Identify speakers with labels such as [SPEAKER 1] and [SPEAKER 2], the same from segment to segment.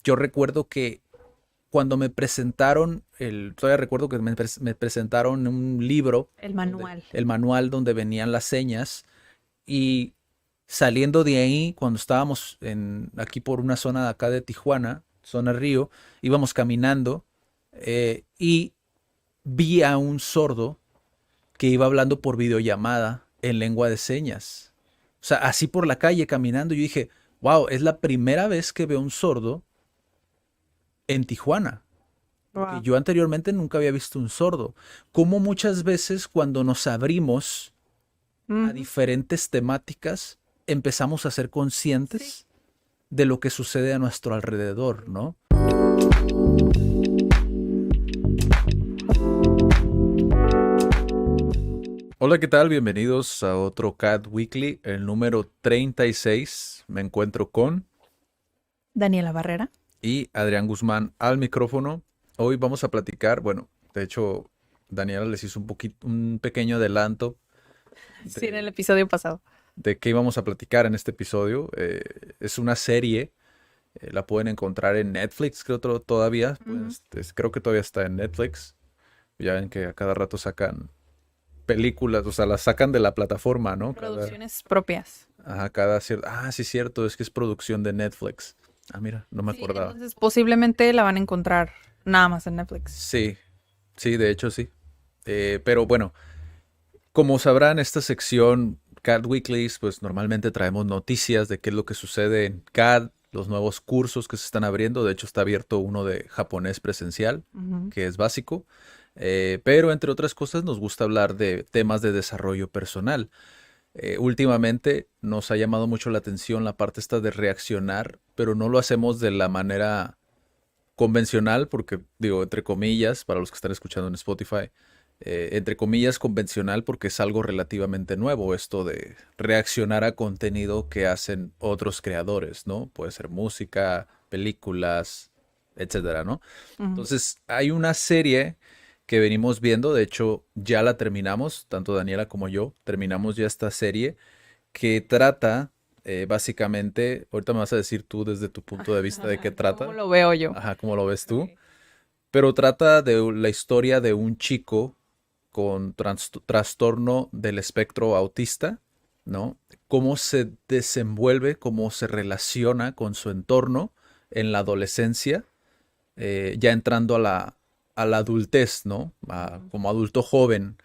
[SPEAKER 1] yo recuerdo que cuando me presentaron, todavía recuerdo que me presentaron un libro,
[SPEAKER 2] El
[SPEAKER 1] donde,
[SPEAKER 2] manual.
[SPEAKER 1] el manual donde venían las señas y saliendo de ahí, cuando estábamos aquí por una zona de acá de Tijuana, zona Río, íbamos caminando y vi a un sordo que iba hablando por videollamada en lengua de señas. O sea, así por la calle caminando, yo dije, wow, es la primera vez que veo un sordo en Tijuana. Porque
[SPEAKER 2] Wow.
[SPEAKER 1] yo anteriormente nunca había visto un sordo. Como muchas veces cuando nos abrimos a
[SPEAKER 2] Ujú.
[SPEAKER 1] diferentes temáticas, empezamos a ser
[SPEAKER 2] Sí.
[SPEAKER 1] conscientes de lo que sucede a nuestro alrededor, ¿no? Hola, ¿qué tal? Bienvenidos a otro CAD Weekly, el número 36. Me encuentro con
[SPEAKER 2] Daniela Barrera.
[SPEAKER 1] y Adrián Guzmán al micrófono. Hoy vamos a platicar, bueno, de hecho, Daniela les hizo un pequeño adelanto
[SPEAKER 2] Sí, en el
[SPEAKER 1] de,
[SPEAKER 2] episodio pasado.
[SPEAKER 1] de qué íbamos a platicar en este episodio. Es una serie, la pueden encontrar en Netflix, creo todavía.
[SPEAKER 2] Ujú.
[SPEAKER 1] Creo que todavía está en Netflix. Ya ven que a cada rato sacan películas, o sea, las sacan de la plataforma, ¿no?
[SPEAKER 2] Producciones propias.
[SPEAKER 1] Cada cierto. Ah, sí, cierto, es que es producción de Netflix. Ah, mira, no me
[SPEAKER 2] Sí,
[SPEAKER 1] acordaba.
[SPEAKER 2] entonces posiblemente la van a encontrar nada más en Netflix.
[SPEAKER 1] Sí, sí, de hecho sí. Pero bueno, como sabrán, esta sección CAD Weeklies, pues normalmente traemos noticias de qué es lo que sucede en CAD, los nuevos cursos que se están abriendo. De hecho, está abierto uno de japonés presencial,
[SPEAKER 2] Ujú.
[SPEAKER 1] que es básico. Pero entre otras cosas, nos gusta hablar de temas de desarrollo personal. Últimamente nos ha llamado mucho la atención la parte esta de reaccionar, pero no lo hacemos de la manera convencional, porque digo, entre comillas, para los que están escuchando en Spotify, entre comillas convencional porque es algo relativamente nuevo, esto de reaccionar a contenido que hacen otros creadores, ¿no? Puede ser música, películas, etcétera, ¿no?
[SPEAKER 2] Ujú.
[SPEAKER 1] Entonces, hay una serie que venimos viendo, de hecho, ya la terminamos, tanto Daniela como yo, terminamos ya esta serie que trata, básicamente, ahorita me vas a decir tú desde tu punto de vista de qué
[SPEAKER 2] ¿Cómo
[SPEAKER 1] trata,
[SPEAKER 2] lo veo yo?
[SPEAKER 1] ajá, cómo lo ves tú,
[SPEAKER 2] Ok.
[SPEAKER 1] pero trata de la historia de un chico con trastorno del espectro autista, ¿no? Cómo se desenvuelve, cómo se relaciona con su entorno en la adolescencia, ya entrando a la adultez, ¿no?
[SPEAKER 2] Ujú.
[SPEAKER 1] Como adulto joven,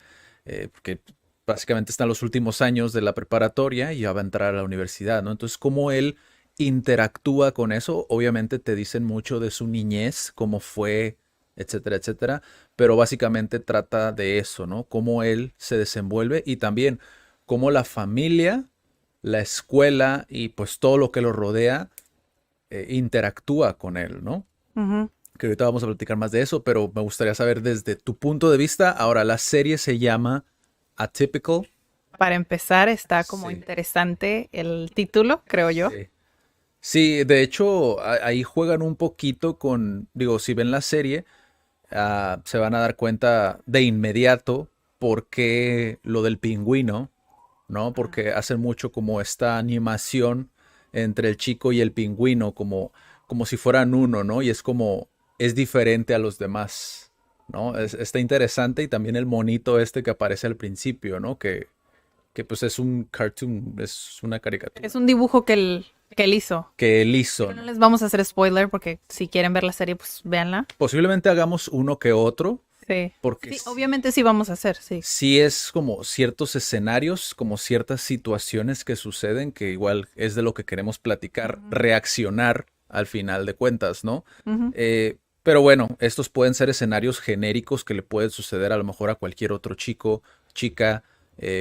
[SPEAKER 1] porque básicamente está en los últimos años de la preparatoria y ya va a entrar a la universidad, ¿no? Entonces, cómo él interactúa con eso, obviamente te dicen mucho de su niñez, cómo fue, etcétera, etcétera, pero básicamente trata de eso, ¿no? Cómo él se desenvuelve y también cómo la familia, la escuela y pues todo lo que lo rodea interactúa con él, ¿no?
[SPEAKER 2] Ujú.
[SPEAKER 1] Que ahorita vamos a platicar más de eso, pero me gustaría saber desde tu punto de vista. Ahora, la serie se llama Atypical.
[SPEAKER 2] Para empezar, está como
[SPEAKER 1] Sí,
[SPEAKER 2] interesante el título, creo yo.
[SPEAKER 1] sí. Sí, de hecho, ahí juegan un poquito con, digo, si ven la serie, se van a dar cuenta de inmediato por qué lo del pingüino, ¿no?
[SPEAKER 2] Ah.
[SPEAKER 1] Porque hacen mucho como esta animación entre el chico y el pingüino, como si fueran uno, ¿no? Y es como, es diferente a los demás, ¿no? Está interesante y también el monito este que aparece al principio, ¿no? Que pues es un cartoon, es una
[SPEAKER 2] Es
[SPEAKER 1] caricatura.
[SPEAKER 2] un dibujo que él hizo.
[SPEAKER 1] Que él hizo,
[SPEAKER 2] Pero no
[SPEAKER 1] ¿no?
[SPEAKER 2] les vamos a hacer spoiler porque si quieren ver la serie, pues véanla.
[SPEAKER 1] Posiblemente hagamos uno que otro,
[SPEAKER 2] Sí.
[SPEAKER 1] porque
[SPEAKER 2] Sí,
[SPEAKER 1] sí,
[SPEAKER 2] obviamente sí vamos a hacer, sí.
[SPEAKER 1] sí es como ciertos escenarios, como ciertas situaciones que suceden, que igual es de lo que queremos platicar,
[SPEAKER 2] Ujú.
[SPEAKER 1] reaccionar al final de cuentas, ¿no?
[SPEAKER 2] Ujú.
[SPEAKER 1] Pero bueno, estos pueden ser escenarios genéricos que le pueden suceder a lo mejor a cualquier otro chico, chica,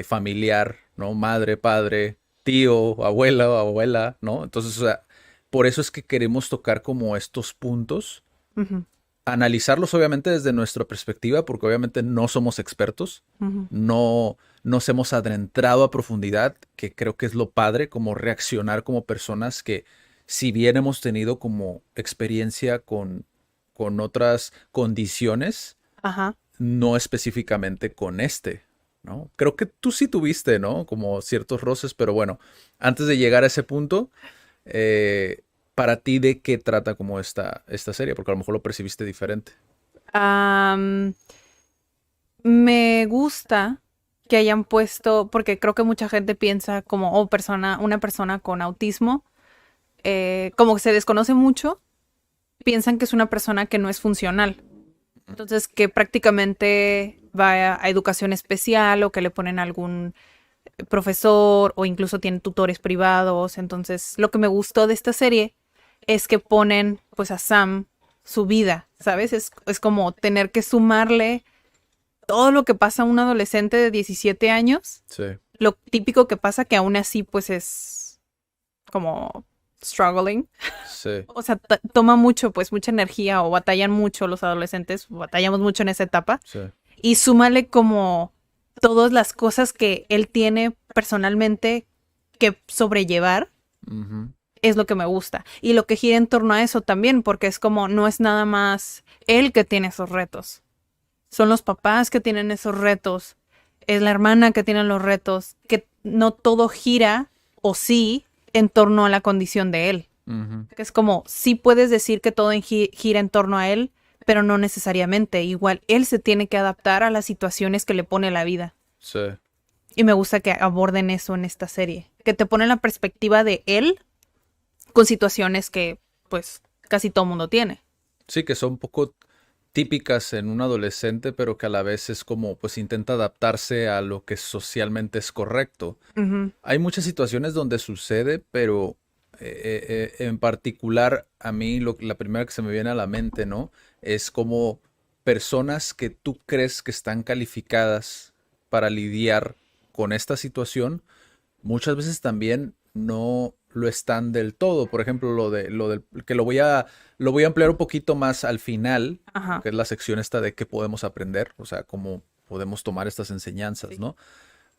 [SPEAKER 1] familiar, ¿no? Madre, padre, tío, abuela o abuela, ¿no? Entonces, o sea, por eso es que queremos tocar como estos puntos,
[SPEAKER 2] Ujú.
[SPEAKER 1] analizarlos obviamente desde nuestra perspectiva, porque obviamente no somos expertos,
[SPEAKER 2] Ujú.
[SPEAKER 1] no nos hemos adentrado a profundidad, que creo que es lo padre, como reaccionar como personas que si bien hemos tenido como experiencia con otras condiciones,
[SPEAKER 2] Ajá.
[SPEAKER 1] no específicamente con este, ¿no? Creo que tú sí tuviste, ¿no? Como ciertos roces, pero bueno, antes de llegar a ese punto, eh, para ti, ¿de qué trata como esta serie? Porque a lo mejor lo percibiste diferente.
[SPEAKER 2] Am, Me gusta que hayan puesto, porque creo que mucha gente piensa como, oh, una persona con autismo, como que se desconoce mucho, piensan que es una persona que no es funcional. Entonces, que prácticamente va a educación especial o que le ponen algún profesor o incluso tiene tutores privados. Entonces, lo que me gustó de esta serie es que ponen pues a Sam su vida, ¿sabes? Es como tener que sumarle todo lo que pasa a un adolescente de 17 años,
[SPEAKER 1] Sí,
[SPEAKER 2] lo típico que pasa que aún así pues es como struggling.
[SPEAKER 1] sí,
[SPEAKER 2] O sea, toma mucho, pues mucha energía o batallan mucho los adolescentes, batallamos mucho en esa etapa.
[SPEAKER 1] sí.
[SPEAKER 2] Y súmale como todas las cosas que él tiene personalmente que sobrellevar,
[SPEAKER 1] Ujú.
[SPEAKER 2] es lo que me gusta. Y lo que gira en torno a eso también, porque es como no es nada más él que tiene esos retos. Son los papás que tienen esos retos. Es la hermana que tiene los retos. Que no todo gira, o sí, en torno a la condición de él.
[SPEAKER 1] Ujú.
[SPEAKER 2] Que es como, sí puedes decir que todo gira en torno a él, pero no necesariamente. Igual, él se tiene que adaptar a las situaciones que le pone la vida.
[SPEAKER 1] Sí.
[SPEAKER 2] Y me gusta que aborden eso en esta serie. Que te ponen la perspectiva de él con situaciones que, pues, casi todo mundo tiene.
[SPEAKER 1] Sí, que son un poco típicas en un adolescente, pero que a la vez es como, pues intenta adaptarse a lo que socialmente es correcto.
[SPEAKER 2] Ujú,
[SPEAKER 1] Hay muchas situaciones donde sucede, pero en particular a mí la primera que se me viene a la mente, ¿no? Es como personas que tú crees que están calificadas para lidiar con esta situación, muchas veces también no lo están del todo. Por ejemplo, lo del que lo voy a ampliar un poquito más al final,
[SPEAKER 2] ajá,
[SPEAKER 1] que es la sección esta de qué podemos aprender, o sea, cómo podemos tomar estas enseñanzas,
[SPEAKER 2] sí.
[SPEAKER 1] ¿no?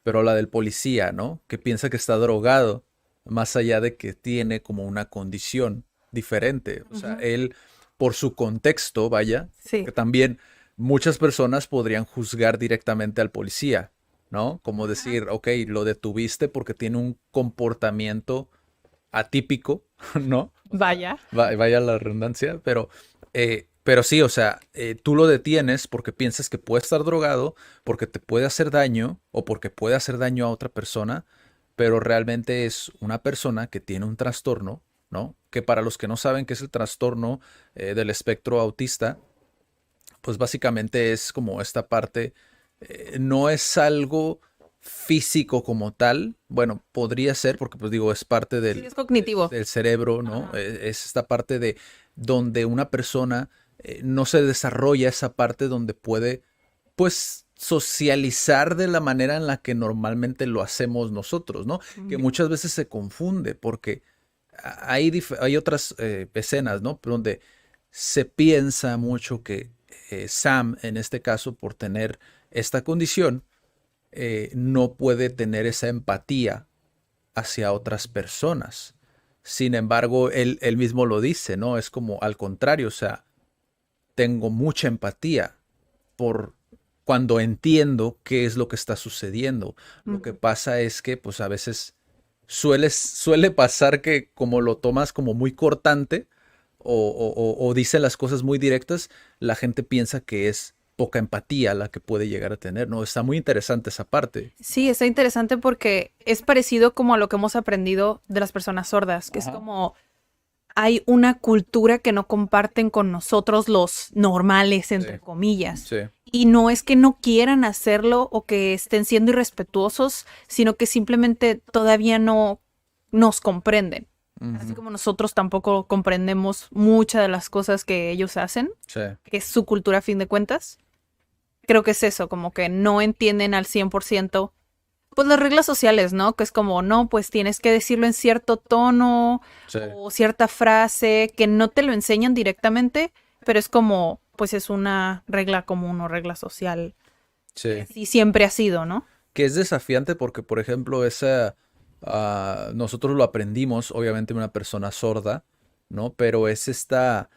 [SPEAKER 1] Pero la del policía, ¿no? Que piensa que está drogado, más allá de que tiene como una condición diferente. O sea,
[SPEAKER 2] Ujú,
[SPEAKER 1] él, por su contexto, vaya,
[SPEAKER 2] sí.
[SPEAKER 1] que también muchas personas podrían juzgar directamente al policía, ¿no? Como
[SPEAKER 2] Ajá.
[SPEAKER 1] decir, ok, lo detuviste porque tiene un comportamiento atípico, ¿no? O sea,
[SPEAKER 2] Vaya.
[SPEAKER 1] vaya la redundancia, pero sí, o sea, tú lo detienes porque piensas que puede estar drogado, porque te puede hacer daño o porque puede hacer daño a otra persona, pero realmente es una persona que tiene un trastorno, ¿no? Que para los que no saben qué es el trastorno del espectro autista, pues básicamente es como esta parte, no es algo físico como tal, bueno, podría ser porque pues digo, es parte
[SPEAKER 2] Sí, es cognitivo.
[SPEAKER 1] del cerebro, ¿no?
[SPEAKER 2] Ajá.
[SPEAKER 1] Es esta parte de donde una persona no se desarrolla esa parte donde puede pues socializar de la manera en la que normalmente lo hacemos nosotros, ¿no? Que
[SPEAKER 2] Ujú.
[SPEAKER 1] muchas veces se confunde porque hay otras escenas, ¿no? Donde se piensa mucho que Sam, en este caso, por tener esta condición, no puede tener esa empatía hacia otras personas. Sin embargo, él mismo lo dice, ¿no? Es como al contrario, o sea, tengo mucha empatía por cuando entiendo qué es lo que está sucediendo. Lo que
[SPEAKER 2] Ujú.
[SPEAKER 1] pasa es que, pues a veces suele pasar que como lo tomas como muy cortante o dice las cosas muy directas, la gente piensa que es poca empatía la que puede llegar a tener, ¿no? Está muy interesante esa parte.
[SPEAKER 2] Sí, está interesante porque es parecido como a lo que hemos aprendido de las personas sordas, que es
[SPEAKER 1] Ajá.
[SPEAKER 2] como hay una cultura que no comparten con nosotros los normales,
[SPEAKER 1] Sí,
[SPEAKER 2] entre comillas.
[SPEAKER 1] sí.
[SPEAKER 2] Y no es que no quieran hacerlo o que estén siendo irrespetuosos, sino que simplemente todavía no nos comprenden. Así
[SPEAKER 1] Ujú.
[SPEAKER 2] como nosotros tampoco comprendemos muchas de las cosas que ellos hacen,
[SPEAKER 1] Sí,
[SPEAKER 2] que es su cultura a fin de cuentas. Creo que es eso, como que no entienden al 100% pues las reglas sociales, ¿no? Que es como, no, pues tienes que decirlo en cierto tono
[SPEAKER 1] sí,
[SPEAKER 2] o cierta frase que no te lo enseñan directamente, pero es como, pues es una regla común o regla social que
[SPEAKER 1] sí.
[SPEAKER 2] así siempre ha sido, ¿no?
[SPEAKER 1] Que es desafiante porque, por ejemplo, nosotros lo aprendimos, obviamente, una persona sorda, ¿no? Pero es esta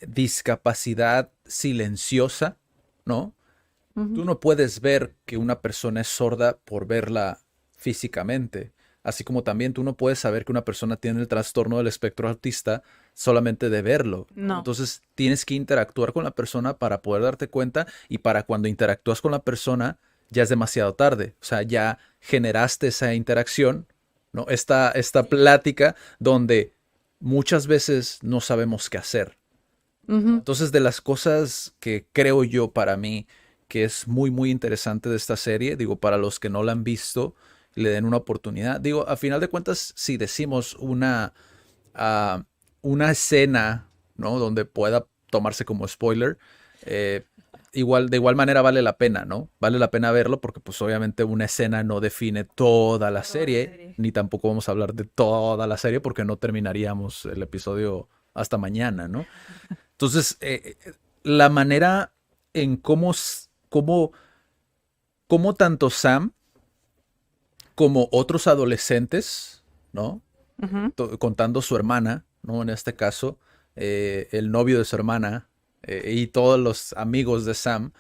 [SPEAKER 1] discapacidad silenciosa, ¿no?
[SPEAKER 2] Ujú.
[SPEAKER 1] Tú no puedes ver que una persona es sorda por verla físicamente. Así como también tú no puedes saber que una persona tiene el trastorno del espectro autista solamente de verlo, ¿no?
[SPEAKER 2] No.
[SPEAKER 1] Entonces tienes que interactuar con la persona para poder darte cuenta y para cuando interactúas con la persona ya es demasiado tarde. O sea, ya generaste esa interacción, ¿no? Esta plática donde muchas veces no sabemos qué hacer.
[SPEAKER 2] Ujú.
[SPEAKER 1] Entonces, de las cosas que creo yo para mí que es muy, muy interesante de esta serie, digo, para los que no la han visto, le den una oportunidad. Digo, a final de cuentas, si decimos ah, una escena, ¿no? Donde pueda tomarse como spoiler, eh, de igual manera vale la pena, ¿no? Vale la pena verlo porque pues obviamente una escena no define toda la
[SPEAKER 2] Toda la
[SPEAKER 1] serie,
[SPEAKER 2] serie.
[SPEAKER 1] ni tampoco vamos a hablar de toda la serie porque no terminaríamos el episodio hasta mañana, ¿no? Entonces, la manera en cómo tanto Sam como otros adolescentes, ¿no?
[SPEAKER 2] Ujú.
[SPEAKER 1] Contando su hermana, ¿no? En este caso, el novio de su hermana y todos los amigos de Sam,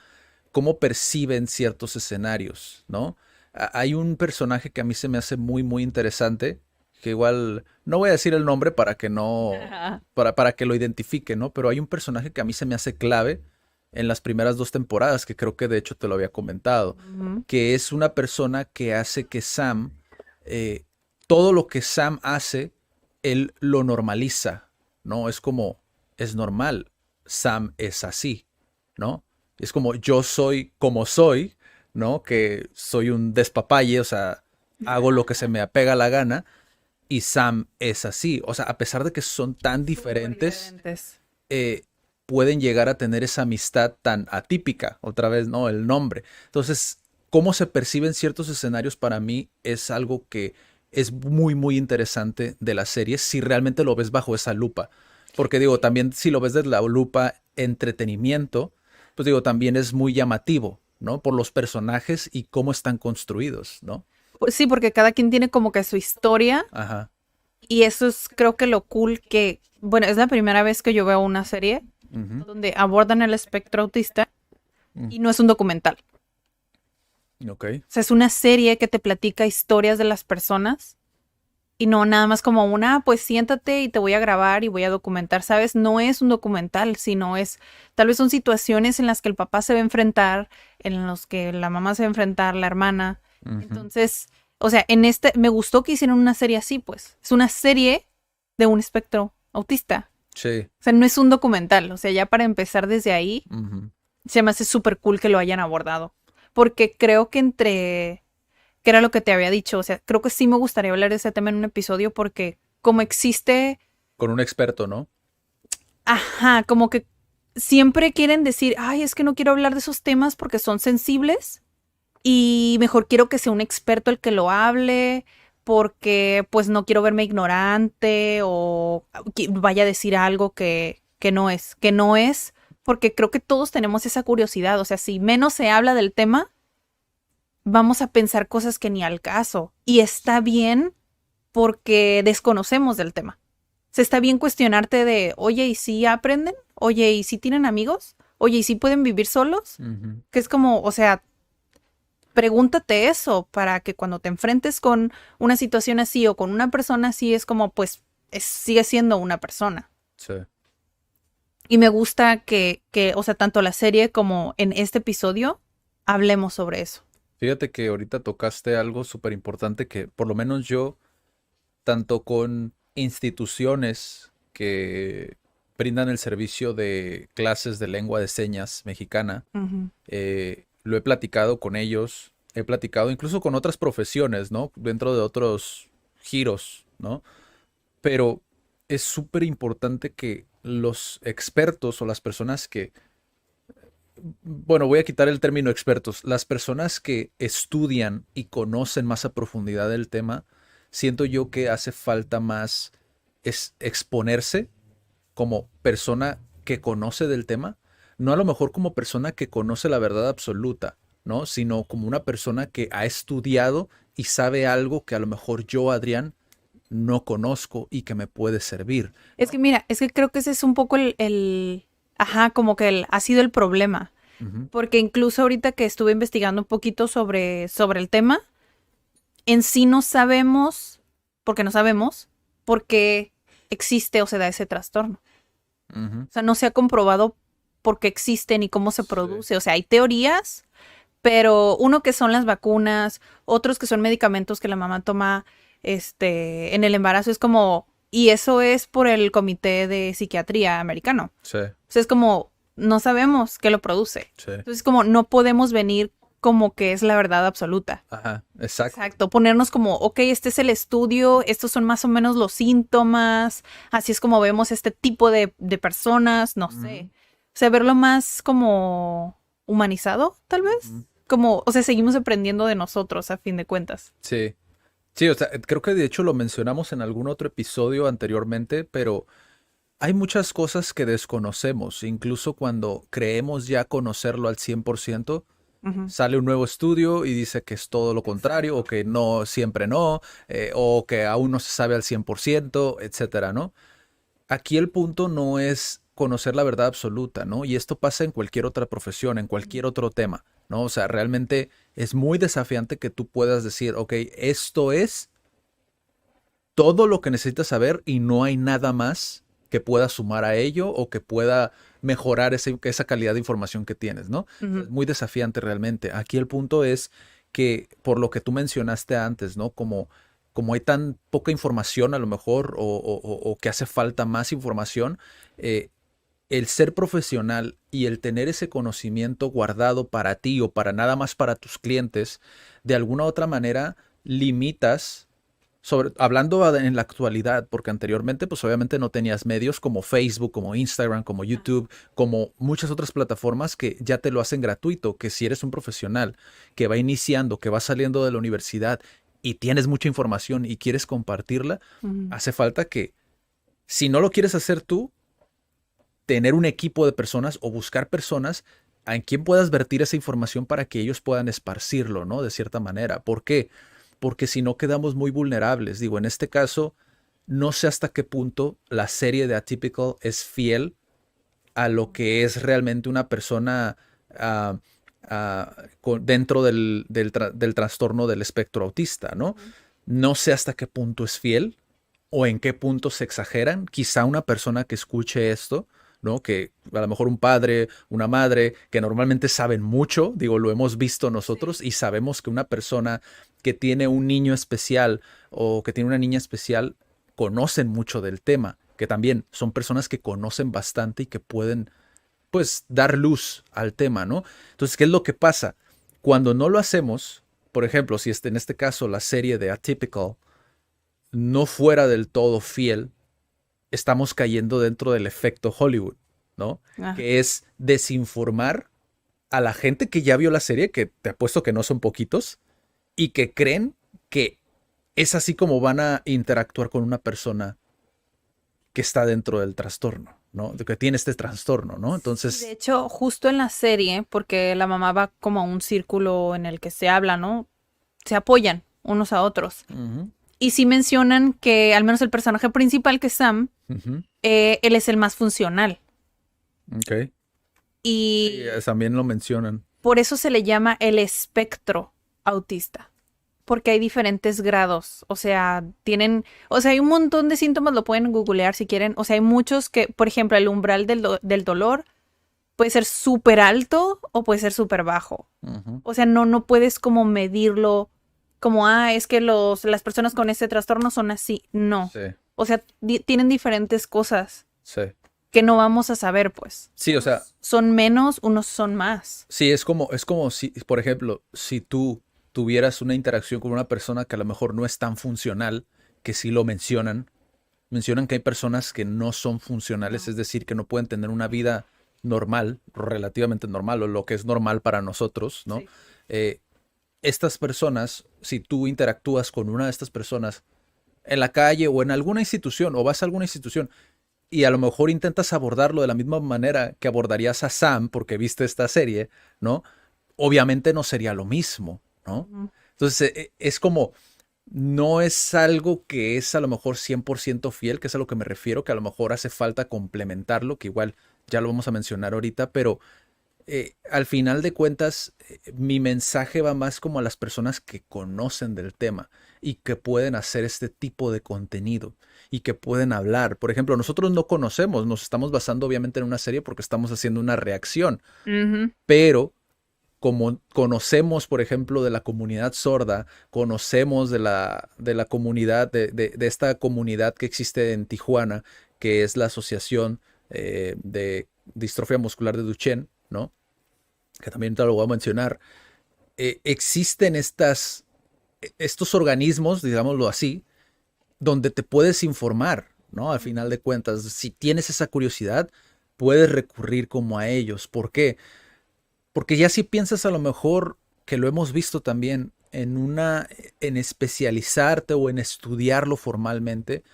[SPEAKER 1] cómo perciben ciertos escenarios, ¿no? Hay un personaje que a mí se me hace muy, muy interesante, que igual no voy a decir el nombre para que no,
[SPEAKER 2] Ajá.
[SPEAKER 1] para que lo identifique, ¿no? Pero hay un personaje que a mí se me hace clave en las primeras dos temporadas, que creo que de hecho te lo había comentado,
[SPEAKER 2] Ujú.
[SPEAKER 1] que es una persona que hace que Sam, eh, todo lo que Sam hace, él lo normaliza, ¿no? Es como, es normal, Sam es así, ¿no? Es como yo soy como soy, ¿no? Que soy un despapalle, o sea, hago lo que se me apega la gana y Sam es así. O sea, a pesar de que son tan
[SPEAKER 2] Súper
[SPEAKER 1] diferentes,
[SPEAKER 2] diferentes.
[SPEAKER 1] eh, pueden llegar a tener esa amistad tan atípica, otra vez, ¿no? El nombre. Entonces, cómo se perciben ciertos escenarios para mí es algo que es muy, muy interesante de la serie si realmente lo ves bajo esa lupa. Porque digo, también si lo ves desde la lupa entretenimiento, pues digo, también es muy llamativo, ¿no? Por los personajes y cómo están construidos, ¿no?
[SPEAKER 2] Pues sí, porque cada quien tiene como que su historia
[SPEAKER 1] Ajá.
[SPEAKER 2] y eso es creo que lo cool que, bueno, es la primera vez que yo veo una serie
[SPEAKER 1] Ujú,
[SPEAKER 2] donde abordan el espectro autista
[SPEAKER 1] mm,
[SPEAKER 2] y no es un documental.
[SPEAKER 1] ok.
[SPEAKER 2] O sea, es una serie que te platica historias de las personas y no nada más como una, "Ah, pues siéntate y te voy a grabar y voy a documentar", ¿sabes? No es un documental, sino es, tal vez son situaciones en las que el papá se va a enfrentar, en los que la mamá se va a enfrentar, la hermana.
[SPEAKER 1] Ujú,
[SPEAKER 2] Entonces, o sea, en este, me gustó que hicieran una serie así, pues. Es una serie de un espectro autista.
[SPEAKER 1] sí.
[SPEAKER 2] O sea, no es un documental. O sea, ya para empezar desde ahí,
[SPEAKER 1] Ujú,
[SPEAKER 2] se me hace súper cool que lo hayan abordado. Porque creo que que era lo que te había dicho, o sea, creo que sí me gustaría hablar de ese tema en un episodio porque como existe,
[SPEAKER 1] con un experto, ¿no?
[SPEAKER 2] ajá, como que siempre quieren decir, ay, es que no quiero hablar de esos temas porque son sensibles y mejor quiero que sea un experto el que lo hable porque pues no quiero verme ignorante o que vaya a decir algo que no es, porque creo que todos tenemos esa curiosidad, o sea, si menos se habla del tema, vamos a pensar cosas que ni al caso. Y está bien porque desconocemos del tema. Se está bien cuestionarte de, oye, ¿y si aprenden? Oye, ¿y si tienen amigos? Oye, ¿y si pueden vivir solos?
[SPEAKER 1] Ujú,
[SPEAKER 2] Que es como, o sea, pregúntate eso para que cuando te enfrentes con una situación así o con una persona así, es como, pues, sigue siendo una persona.
[SPEAKER 1] sí.
[SPEAKER 2] Y me gusta o sea, tanto la serie como en este episodio, hablemos sobre eso.
[SPEAKER 1] Fíjate que ahorita tocaste algo súper importante que por lo menos yo, tanto con instituciones que brindan el servicio de clases de lengua de señas mexicana,
[SPEAKER 2] Ujú.
[SPEAKER 1] lo he platicado con ellos, he platicado incluso con otras profesiones, ¿no? Dentro de otros giros, ¿no? Pero es súper importante que los expertos o las personas que, bueno, voy a quitar el término expertos, las personas que estudian y conocen más a profundidad el tema, siento yo que hace falta más exponerse como persona que conoce del tema, no a lo mejor como persona que conoce la verdad absoluta, ¿no? Sino como una persona que ha estudiado y sabe algo que a lo mejor yo, Adrián, no conozco y que me puede servir.
[SPEAKER 2] Es que mira, es que creo que ese es un poco ajá, como que ha sido el problema.
[SPEAKER 1] Ujú,
[SPEAKER 2] Porque incluso ahorita que estuve investigando un poquito sobre el tema, en sí no sabemos, porque no sabemos, por qué existe o se da ese trastorno.
[SPEAKER 1] Ujú.
[SPEAKER 2] O sea, no se ha comprobado por qué existe ni cómo se
[SPEAKER 1] Sí.
[SPEAKER 2] produce. O sea, hay teorías, pero uno que son las vacunas, otros que son medicamentos que la mamá toma en el embarazo, es como, y eso es por el Comité de Psiquiatría americano.
[SPEAKER 1] Sí,
[SPEAKER 2] O sea, es como, no sabemos qué lo produce.
[SPEAKER 1] sí.
[SPEAKER 2] Entonces, como no podemos venir como que es la verdad absoluta.
[SPEAKER 1] Ajá, exacto.
[SPEAKER 2] Exacto, ponernos como, ok, este es el estudio, estos son más o menos los síntomas, así es como vemos este tipo de personas, no sé. O sea, verlo más como humanizado, tal vez.
[SPEAKER 1] Ujú.
[SPEAKER 2] Como, o sea, seguimos aprendiendo de nosotros a fin de cuentas.
[SPEAKER 1] Sí. Sí, o sea, creo que de hecho lo mencionamos en algún otro episodio anteriormente, pero hay muchas cosas que desconocemos, incluso cuando creemos ya conocerlo al 100%.
[SPEAKER 2] Ujú.
[SPEAKER 1] Sale un nuevo estudio y dice que es todo lo contrario, o que no, siempre no, o que aún no se sabe al 100%, etcétera, ¿no? Aquí el punto no es conocer la verdad absoluta, ¿no? Y esto pasa en cualquier otra profesión, en cualquier otro tema, ¿no? O sea, realmente es muy desafiante que tú puedas decir, ok, esto es todo lo que necesitas saber y no hay nada más que pueda sumar a ello o que pueda mejorar esa calidad de información que tienes, ¿no? O sea,
[SPEAKER 2] Ujú.
[SPEAKER 1] es muy desafiante realmente. Aquí el punto es que, por lo que tú mencionaste antes, ¿no? Como hay tan poca información a lo mejor o que hace falta más información, eh, el ser profesional y el tener ese conocimiento guardado para ti o para nada más para tus clientes, de alguna u otra manera limitas hablando en la actualidad, porque anteriormente pues obviamente no tenías medios como Facebook, como Instagram, como YouTube, como muchas otras plataformas que ya te lo hacen gratuito, que si eres un profesional que va iniciando, que va saliendo de la universidad y tienes mucha información y quieres compartirla,
[SPEAKER 2] Ujú.
[SPEAKER 1] hace falta que si no lo quieres hacer tú, tener un equipo de personas o buscar personas en quien puedas vertir esa información para que ellos puedan esparcirlo, ¿no? De cierta manera. ¿Por qué? Porque si no quedamos muy vulnerables. Digo, en este caso, no sé hasta qué punto la serie de Atypical es fiel a lo que es realmente una persona ah, dentro del trastorno del espectro autista, ¿no?
[SPEAKER 2] Ujú.
[SPEAKER 1] No sé hasta qué punto es fiel o en qué punto se exageran. Quizá una persona que escuche esto, ¿no? Que a lo mejor un padre, una madre, que normalmente saben mucho, digo, lo hemos visto
[SPEAKER 2] Sí.
[SPEAKER 1] nosotros y sabemos que una persona que tiene un niño especial o que tiene una niña especial conocen mucho del tema, que también son personas que conocen bastante y que pueden, pues, dar luz al tema, ¿no? Entonces, ¿qué es lo que pasa? Cuando no lo hacemos, por ejemplo, si en este caso la serie de Atypical no fuera del todo fiel, estamos cayendo dentro del efecto Hollywood, ¿no?
[SPEAKER 2] Ah,
[SPEAKER 1] Que es desinformar a la gente que ya vio la serie, que te apuesto que no son poquitos, y que creen que es así como van a interactuar con una persona que está dentro del trastorno, ¿no? De que tiene este trastorno, ¿no?
[SPEAKER 2] sí, de
[SPEAKER 1] Entonces,
[SPEAKER 2] hecho, justo en la serie, porque la mamá va como a un círculo en el que se habla, ¿no? Se apoyan unos a otros.
[SPEAKER 1] ujú,
[SPEAKER 2] Y sí mencionan que al menos el personaje principal, que es Sam,
[SPEAKER 1] ujú,
[SPEAKER 2] él es el más funcional.
[SPEAKER 1] ok. Sí,
[SPEAKER 2] Y
[SPEAKER 1] también lo mencionan.
[SPEAKER 2] por eso se le llama el espectro autista. Porque hay diferentes grados. O sea, hay un montón de síntomas, lo pueden googlear si quieren. O sea, hay muchos que, por ejemplo, el umbral del dolor puede ser súper alto o puede ser súper bajo.
[SPEAKER 1] Ujú,
[SPEAKER 2] O sea, no puedes como medirlo como, es que las personas con este trastorno son así. No.
[SPEAKER 1] sí,
[SPEAKER 2] O sea, tienen diferentes cosas
[SPEAKER 1] sí.
[SPEAKER 2] que no vamos a saber, pues.
[SPEAKER 1] Sí, o sea,
[SPEAKER 2] Unos son menos, unos son más.
[SPEAKER 1] sí, es como si, por ejemplo, si tú tuvieras una interacción con una persona que a lo mejor no es tan funcional, que sí lo mencionan que hay personas que no son funcionales,
[SPEAKER 2] No.
[SPEAKER 1] es decir, que no pueden tener una vida normal, relativamente normal, o lo que es normal para nosotros, ¿no?
[SPEAKER 2] Sí.
[SPEAKER 1] Eh, Estas personas, si tú interactúas con una de estas personas en la calle o en alguna institución, o vas a alguna institución, y a lo mejor intentas abordarlo de la misma manera que abordarías a Sam porque viste esta serie, ¿no? Obviamente no sería lo mismo, ¿no?
[SPEAKER 2] Ujú.
[SPEAKER 1] Entonces es como, no es algo que es a lo mejor 100% fiel, que es a lo que me refiero, que a lo mejor hace falta complementarlo, que igual ya lo vamos a mencionar ahorita, pero al final de cuentas, mi mensaje va más como a las personas que conocen del tema y que pueden hacer este tipo de contenido y que pueden hablar. Por ejemplo, nosotros no conocemos, nos estamos basando obviamente en una serie porque estamos haciendo una reacción,
[SPEAKER 2] Ujú.
[SPEAKER 1] pero como conocemos, por ejemplo, de la comunidad sorda, conocemos de la comunidad, de esta comunidad que existe en Tijuana, que es la Asociación de Distrofia Muscular de Duchenne, ¿no? Que también te lo voy a mencionar. Existen estos organismos, digámoslo así, donde te puedes informar, ¿no? Al final de cuentas, si tienes esa curiosidad, puedes recurrir como a ellos. ¿Por qué? Porque ya si piensas a lo mejor que lo hemos visto también en especializarte o en estudiarlo formalmente,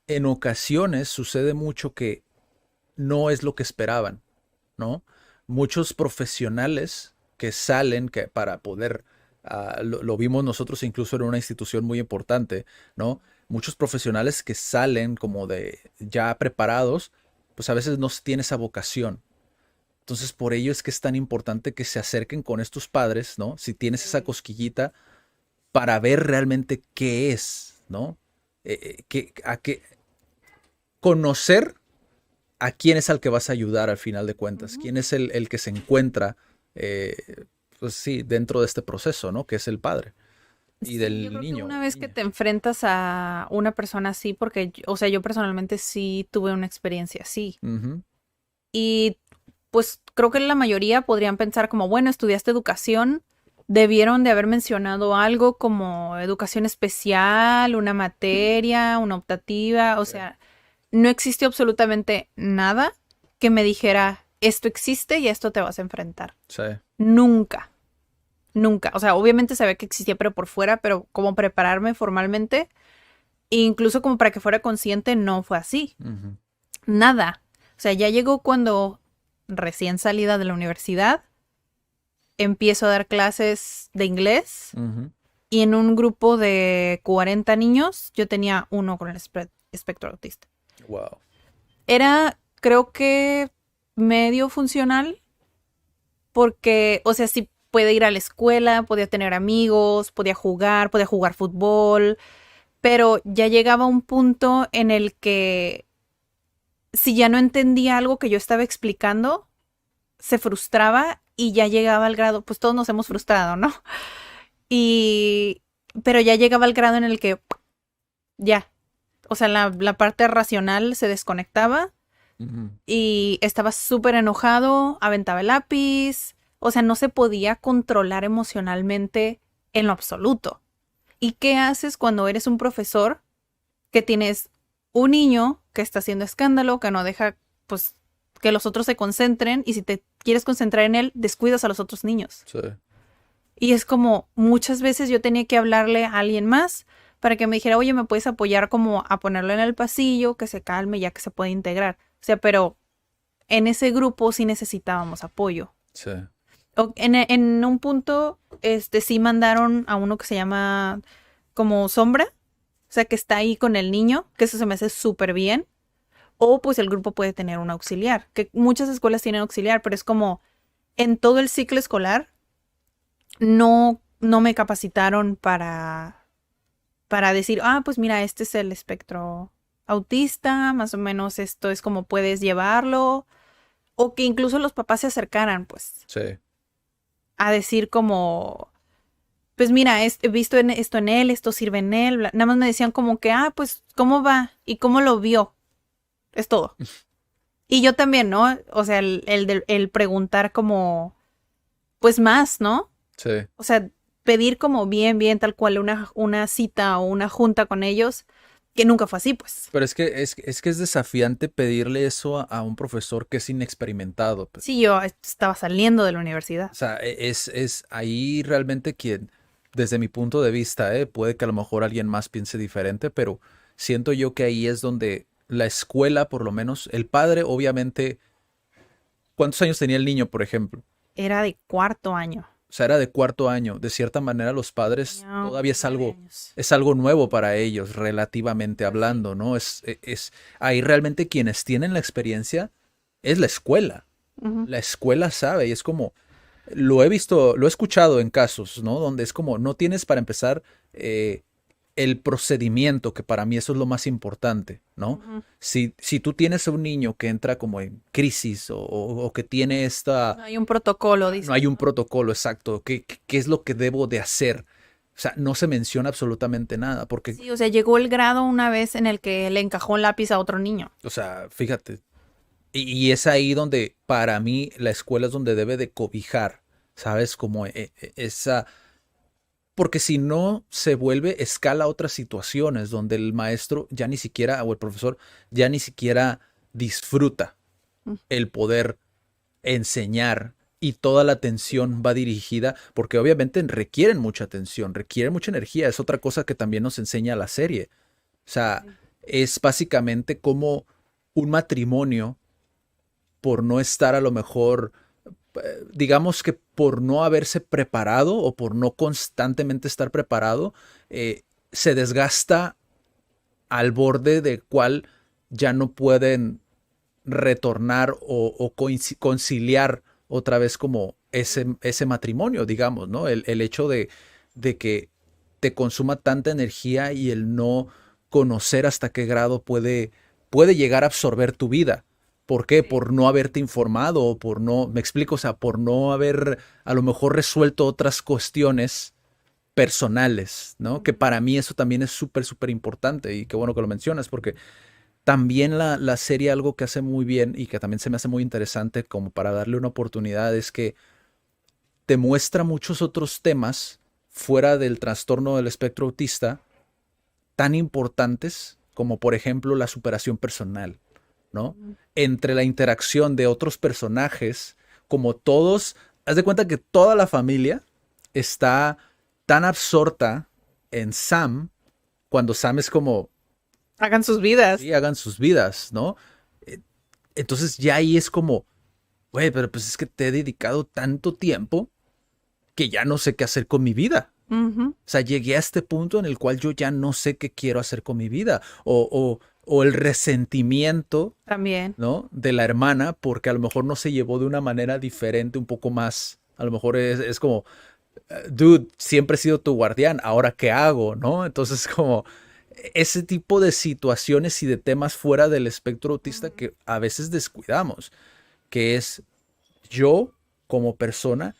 [SPEAKER 1] en ocasiones sucede mucho que no es lo que esperaban, ¿no? Muchos profesionales que salen que para poder, lo vimos nosotros incluso en una institución muy importante, ¿no? Muchos profesionales que salen como de ya preparados, pues a veces no tienen esa vocación. Entonces, por ello es que es tan importante que se acerquen con estos padres, ¿no? Si tienes esa cosquillita, para ver realmente qué es, ¿no? Conocer a quién es al que vas a ayudar al final de cuentas,
[SPEAKER 2] Ujú.
[SPEAKER 1] quién es el que se encuentra, pues sí, dentro de este proceso, ¿no? Que es el padre y
[SPEAKER 2] Sí, yo
[SPEAKER 1] del
[SPEAKER 2] creo que
[SPEAKER 1] niño
[SPEAKER 2] una
[SPEAKER 1] o
[SPEAKER 2] vez que
[SPEAKER 1] niña.
[SPEAKER 2] te enfrentas a una persona así, porque, o sea, yo personalmente sí tuve una experiencia así.
[SPEAKER 1] Ujú,
[SPEAKER 2] Y pues creo que la mayoría podrían pensar como, bueno, estudiaste educación, debieron de haber mencionado algo como educación especial, una materia, una optativa, o
[SPEAKER 1] sí,
[SPEAKER 2] sea, no existió absolutamente nada que me dijera, esto existe y a esto te vas a enfrentar.
[SPEAKER 1] sí,
[SPEAKER 2] Nunca, nunca. O sea, obviamente sabía que existía, pero por fuera, pero como prepararme formalmente, e incluso como para que fuera consciente, no fue así.
[SPEAKER 1] ujú,
[SPEAKER 2] Nada. O sea, ya llegó cuando recién salida de la universidad, empiezo a dar clases de inglés
[SPEAKER 1] ujú.
[SPEAKER 2] y en un grupo de 40 niños yo tenía uno con el espectro autista.
[SPEAKER 1] Wow.
[SPEAKER 2] Era, creo que, medio funcional porque, o sea, sí puede ir a la escuela, podía tener amigos, podía jugar fútbol, pero ya llegaba un punto en el que si ya no entendía algo que yo estaba explicando, se frustraba y ya llegaba al grado, pues todos nos hemos frustrado, ¿no? Y, pero ya llegaba al grado en el que ya, o sea, la parte racional se desconectaba
[SPEAKER 1] Ujú,
[SPEAKER 2] y estaba súper enojado, aventaba el lápiz, o sea, no se podía controlar emocionalmente en lo absoluto. ¿Y qué haces cuando eres un profesor que tienes un niño que está haciendo escándalo, que no deja, pues, que los otros se concentren y si te quieres concentrar en él, descuidas a los otros niños?
[SPEAKER 1] sí,
[SPEAKER 2] Y es como muchas veces yo tenía que hablarle a alguien más para que me dijera, oye, ¿me puedes apoyar como a ponerlo en el pasillo, que se calme ya que se puede integrar? O sea, pero en ese grupo sí necesitábamos apoyo.
[SPEAKER 1] sí.
[SPEAKER 2] En un punto, sí mandaron a uno que se llama como sombra, o sea, que está ahí con el niño, que eso se me hace súper bien. O pues el grupo puede tener un auxiliar, que muchas escuelas tienen auxiliar, pero es como en todo el ciclo escolar no me capacitaron para decir, ah, pues mira, este es el espectro autista, más o menos esto es como puedes llevarlo, o que incluso los papás se acercaran, pues,
[SPEAKER 1] Sí.
[SPEAKER 2] a decir como, pues mira, he visto esto en él, esto sirve en él, nada más me decían como que, ah, pues, ¿cómo va? ¿Y cómo lo vio? Es todo. Y yo también, ¿no? O sea, el preguntar como, pues más, ¿no?
[SPEAKER 1] Sí.
[SPEAKER 2] O sea, pedir como bien, bien, tal cual una cita o una junta con ellos, que nunca fue así, pues.
[SPEAKER 1] Pero es que es desafiante pedirle eso a un profesor que es inexperimentado, pues.
[SPEAKER 2] Sí, yo estaba saliendo de la universidad.
[SPEAKER 1] O sea, es ahí realmente quien, desde mi punto de vista, puede que a lo mejor alguien más piense diferente, pero siento yo que ahí es donde la escuela, por lo menos, el padre, obviamente, ¿cuántos años tenía el niño, por ejemplo?
[SPEAKER 2] Era de cuarto año.
[SPEAKER 1] O sea, era de cuarto año. De cierta manera, los padres
[SPEAKER 2] Tenía
[SPEAKER 1] todavía es
[SPEAKER 2] 9 años.
[SPEAKER 1] es algo nuevo para ellos, relativamente
[SPEAKER 2] Pues sí.
[SPEAKER 1] hablando, ¿no? Ahí realmente quienes tienen la experiencia es la escuela.
[SPEAKER 2] Ujú.
[SPEAKER 1] La escuela sabe y es como, lo he visto, lo he escuchado en casos, ¿no? Donde es como, no tienes para empezar eh, el procedimiento, que para mí eso es lo más importante, ¿no?
[SPEAKER 2] Ujú.
[SPEAKER 1] Si tú tienes a un niño que entra como en crisis o que tiene esta,
[SPEAKER 2] No hay un protocolo,
[SPEAKER 1] no
[SPEAKER 2] dices,
[SPEAKER 1] hay un
[SPEAKER 2] ¿no?
[SPEAKER 1] protocolo exacto, ¿qué es lo que debo de hacer? O sea, no se menciona absolutamente nada, porque,
[SPEAKER 2] Sí, o sea, llegó el grado una vez en el que le encajó un lápiz a otro niño.
[SPEAKER 1] o sea, fíjate, y es ahí donde para mí la escuela es donde debe de cobijar, ¿sabes? Como esa, porque si no se vuelve, escala a otras situaciones donde el maestro ya ni siquiera, o el profesor ya ni siquiera disfruta
[SPEAKER 2] Mm.
[SPEAKER 1] el poder enseñar y toda la atención va dirigida, porque obviamente requieren mucha atención, requieren mucha energía, es otra cosa que también nos enseña la serie. O sea,
[SPEAKER 2] Sí.
[SPEAKER 1] es básicamente como un matrimonio por no estar a lo mejor, digamos que por no haberse preparado o por no constantemente estar preparado, se desgasta al borde del cual ya no pueden retornar o conciliar otra vez como ese matrimonio, digamos, ¿no? El hecho de que te consuma tanta energía y el no conocer hasta qué grado puede llegar a absorber tu vida. ¿Por qué?
[SPEAKER 2] Sí.
[SPEAKER 1] Por no haberte informado o por no, me explico, o sea, por no haber a lo mejor resuelto otras cuestiones personales, ¿no? Que
[SPEAKER 2] Ujú.
[SPEAKER 1] para mí eso también es súper, súper importante y qué bueno que lo mencionas porque también la serie algo que hace muy bien y que también se me hace muy interesante como para darle una oportunidad es que te muestra muchos otros temas fuera del trastorno del espectro autista tan importantes como por ejemplo la superación personal, ¿no?
[SPEAKER 2] Ujú.
[SPEAKER 1] Entre la interacción de otros personajes, como todos, haz de cuenta que toda la familia está tan absorta en Sam, cuando Sam es como,
[SPEAKER 2] Hagan sus vidas.
[SPEAKER 1] sí, hagan sus vidas, ¿no? Eh, Entonces ya ahí es como, güey, pero pues es que te he dedicado tanto tiempo que ya no sé qué hacer con mi vida.
[SPEAKER 2] Ujú.
[SPEAKER 1] O sea, llegué a este punto en el cual yo ya no sé qué quiero hacer con mi vida. O el resentimiento,
[SPEAKER 2] También.
[SPEAKER 1] ¿no? De la hermana, porque a lo mejor no se llevó de una manera diferente, un poco más. A lo mejor es como, dude, siempre he sido tu guardián, ahora qué hago, ¿no? Entonces, como ese tipo de situaciones y de temas fuera del espectro autista
[SPEAKER 2] Ujú.
[SPEAKER 1] que a veces descuidamos, que es yo como persona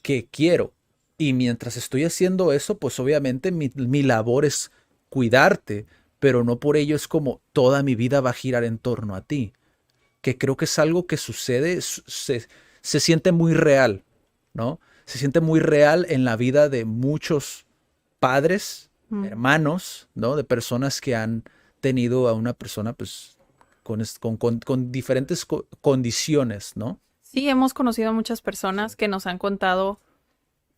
[SPEAKER 1] que quiero. Y mientras estoy haciendo eso, pues obviamente mi labor es cuidarte, pero no por ello es como toda mi vida va a girar en torno a ti, que creo que es algo que sucede, se siente muy real, ¿no? Se siente muy real en la vida de muchos padres,
[SPEAKER 2] Ujú.
[SPEAKER 1] hermanos, ¿no? De personas que han tenido a una persona, pues, con diferentes condiciones, ¿no?
[SPEAKER 2] Sí, hemos conocido a muchas personas que nos han contado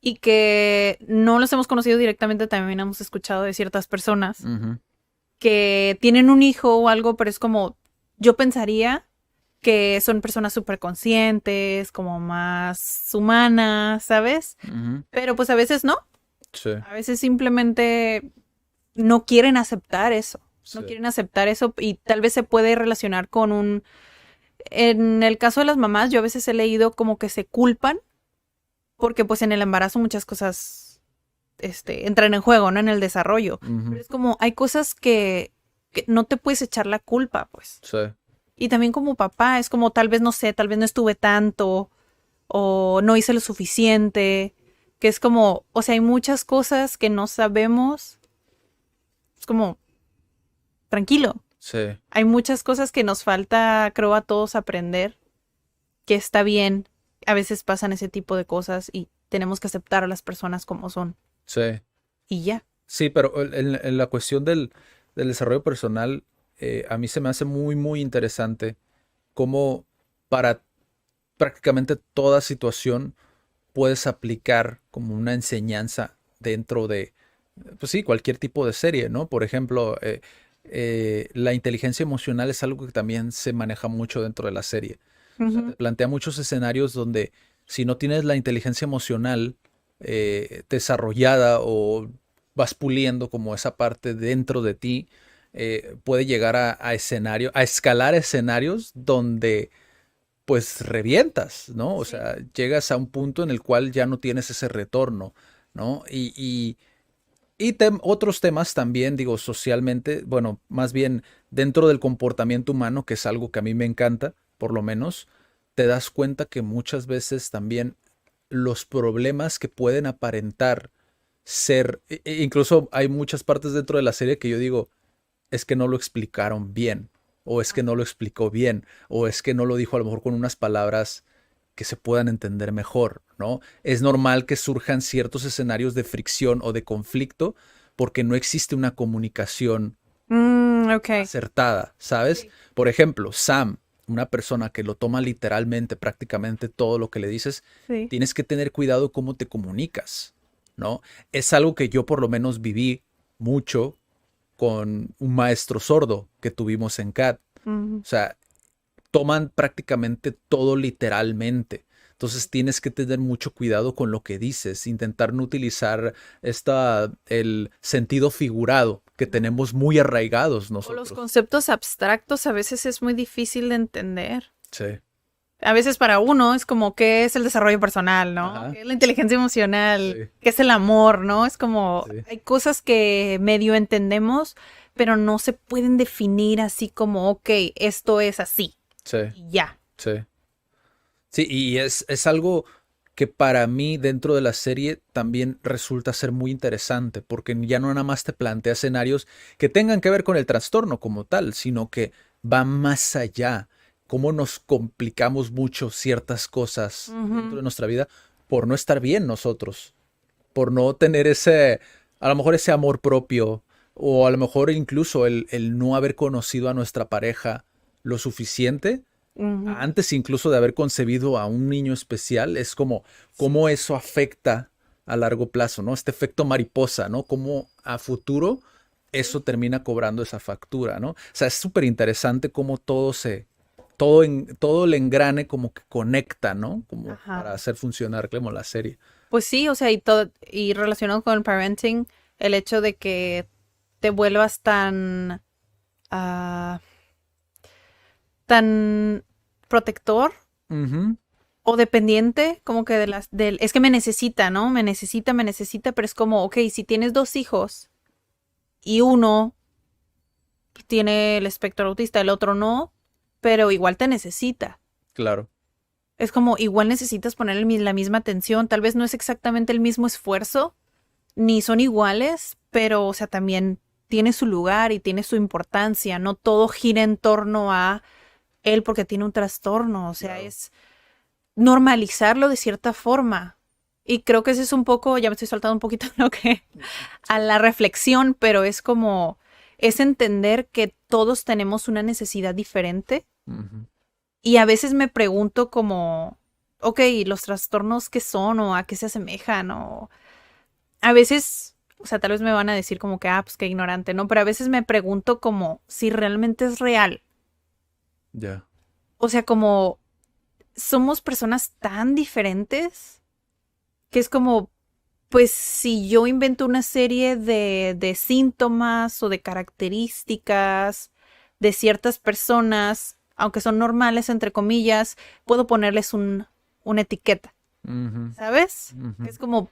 [SPEAKER 2] y que no los hemos conocido directamente, también hemos escuchado de ciertas personas
[SPEAKER 1] Ujú,
[SPEAKER 2] que tienen un hijo o algo, pero es como, yo pensaría que son personas súper conscientes, como más humanas, ¿sabes?
[SPEAKER 1] ujú,
[SPEAKER 2] Pero pues a veces no,
[SPEAKER 1] sí,
[SPEAKER 2] a veces simplemente no quieren aceptar eso, no
[SPEAKER 1] sí.
[SPEAKER 2] quieren aceptar eso y tal vez se puede relacionar con un... En el caso de las mamás, yo a veces he leído como que se culpan porque pues en el embarazo muchas cosas entran en juego, ¿no? En el desarrollo. Pero
[SPEAKER 1] Ujú,
[SPEAKER 2] es como, hay cosas que no te puedes echar la culpa, pues.
[SPEAKER 1] sí,
[SPEAKER 2] Y también como papá, es como tal vez no sé, tal vez no estuve tanto o no hice lo suficiente, que es como, o sea, hay muchas cosas que no sabemos, es como, tranquilo,
[SPEAKER 1] sí,
[SPEAKER 2] hay muchas cosas que nos falta, creo, a todos aprender, que está bien, a veces pasan ese tipo de cosas y tenemos que aceptar a las personas como son
[SPEAKER 1] sí.
[SPEAKER 2] y ya.
[SPEAKER 1] Sí, pero en la cuestión del desarrollo personal, a mí se me hace muy, muy interesante cómo para prácticamente toda situación puedes aplicar como una enseñanza dentro de, pues sí, cualquier tipo de serie, ¿no? Por ejemplo, la inteligencia emocional es algo que también se maneja mucho dentro de la serie. O sea, te
[SPEAKER 2] Ujú.
[SPEAKER 1] plantea muchos escenarios donde si no tienes la inteligencia emocional desarrollada o vas puliendo como esa parte dentro de ti, puede llegar a escenario, a escalar escenarios donde pues revientas, ¿no? O
[SPEAKER 2] Sí.
[SPEAKER 1] sea, llegas a un punto en el cual ya no tienes ese retorno, ¿no? Otros temas también, digo, socialmente, bueno, más bien dentro del comportamiento humano, que es algo que a mí me encanta, por lo menos, te das cuenta que muchas veces también los problemas que pueden aparentar ser, incluso hay muchas partes dentro de la serie que yo digo, es que no lo explicaron bien, o es que no lo explicó bien, o es que no lo dijo a lo mejor con unas palabras que se puedan entender mejor, ¿no? Es normal que surjan ciertos escenarios de fricción o de conflicto porque no existe una comunicación
[SPEAKER 2] Ok.
[SPEAKER 1] acertada, ¿sabes?
[SPEAKER 2] Sí.
[SPEAKER 1] Por ejemplo, Sam, una persona que lo toma literalmente, prácticamente todo lo que le dices,
[SPEAKER 2] Sí.
[SPEAKER 1] tienes que tener cuidado cómo te comunicas, ¿no? Es algo que yo por lo menos viví mucho con un maestro sordo que tuvimos en CAT.
[SPEAKER 2] Ujú.
[SPEAKER 1] O sea, toman prácticamente todo literalmente. Entonces tienes que tener mucho cuidado con lo que dices, intentar no utilizar el sentido figurado que tenemos muy arraigados
[SPEAKER 2] O los
[SPEAKER 1] nosotros.
[SPEAKER 2] conceptos abstractos a veces es muy difícil de entender.
[SPEAKER 1] Sí.
[SPEAKER 2] A veces para uno es como, ¿qué es el desarrollo personal, no?
[SPEAKER 1] Ajá.
[SPEAKER 2] ¿Qué es la inteligencia emocional?
[SPEAKER 1] Sí.
[SPEAKER 2] ¿Qué es el amor, no? Es como,
[SPEAKER 1] Sí.
[SPEAKER 2] hay cosas que medio entendemos, pero no se pueden definir así como, ok, esto es así.
[SPEAKER 1] Sí.
[SPEAKER 2] Y ya.
[SPEAKER 1] Sí. Sí, y es algo que para mí dentro de la serie también resulta ser muy interesante, porque ya no nada más te plantea escenarios que tengan que ver con el trastorno como tal, sino que va más allá, cómo nos complicamos mucho ciertas cosas dentro
[SPEAKER 2] Ujú.
[SPEAKER 1] de nuestra vida por no estar bien nosotros, por no tener ese, a lo mejor ese amor propio, o a lo mejor incluso el no haber conocido a nuestra pareja lo suficiente
[SPEAKER 2] Ujú.
[SPEAKER 1] antes incluso de haber concebido a un niño especial, es como cómo eso afecta a largo plazo, ¿no? Este efecto mariposa, ¿no? Cómo a futuro
[SPEAKER 2] Sí.
[SPEAKER 1] eso termina cobrando esa factura, ¿no? O sea, es súper interesante cómo todo el engrane como que conecta, ¿no? Como para
[SPEAKER 2] Ajá.
[SPEAKER 1] hacer funcionar como la serie.
[SPEAKER 2] Pues sí, o sea, y todo, y relacionado con el parenting, el hecho de que te vuelvas ah, tan protector
[SPEAKER 1] Ujú.
[SPEAKER 2] o dependiente, como que es que me necesita, ¿no? Me necesita, pero es como, ok, si tienes dos hijos y uno tiene el espectro autista, el otro no, pero igual te necesita.
[SPEAKER 1] Claro.
[SPEAKER 2] Es como, igual necesitas ponerle la misma atención, tal vez no es exactamente el mismo esfuerzo, ni son iguales, pero, o sea, también tiene su lugar y tiene su importancia, no todo gira en torno a él porque tiene un trastorno, o sea,
[SPEAKER 1] Claro.
[SPEAKER 2] es normalizarlo de cierta forma. Y creo que ese es un poco, ya me estoy saltando un poquito lo que a
[SPEAKER 1] Sí.
[SPEAKER 2] la reflexión, pero es como es entender que todos tenemos una necesidad diferente
[SPEAKER 1] Ujú.
[SPEAKER 2] y a veces me pregunto como, ok, los trastornos qué son o a qué se asemejan o a veces, o sea, tal vez me van a decir como que, ah, pues qué ignorante, ¿no? Pero a veces me pregunto como si realmente es real.
[SPEAKER 1] Ya.
[SPEAKER 2] O sea, como somos personas tan diferentes que es como, pues si yo invento una serie de síntomas o de características de ciertas personas, aunque son normales, entre comillas, puedo ponerles una etiqueta,
[SPEAKER 1] Ujú.
[SPEAKER 2] ¿sabes?
[SPEAKER 1] Ujú.
[SPEAKER 2] Es como,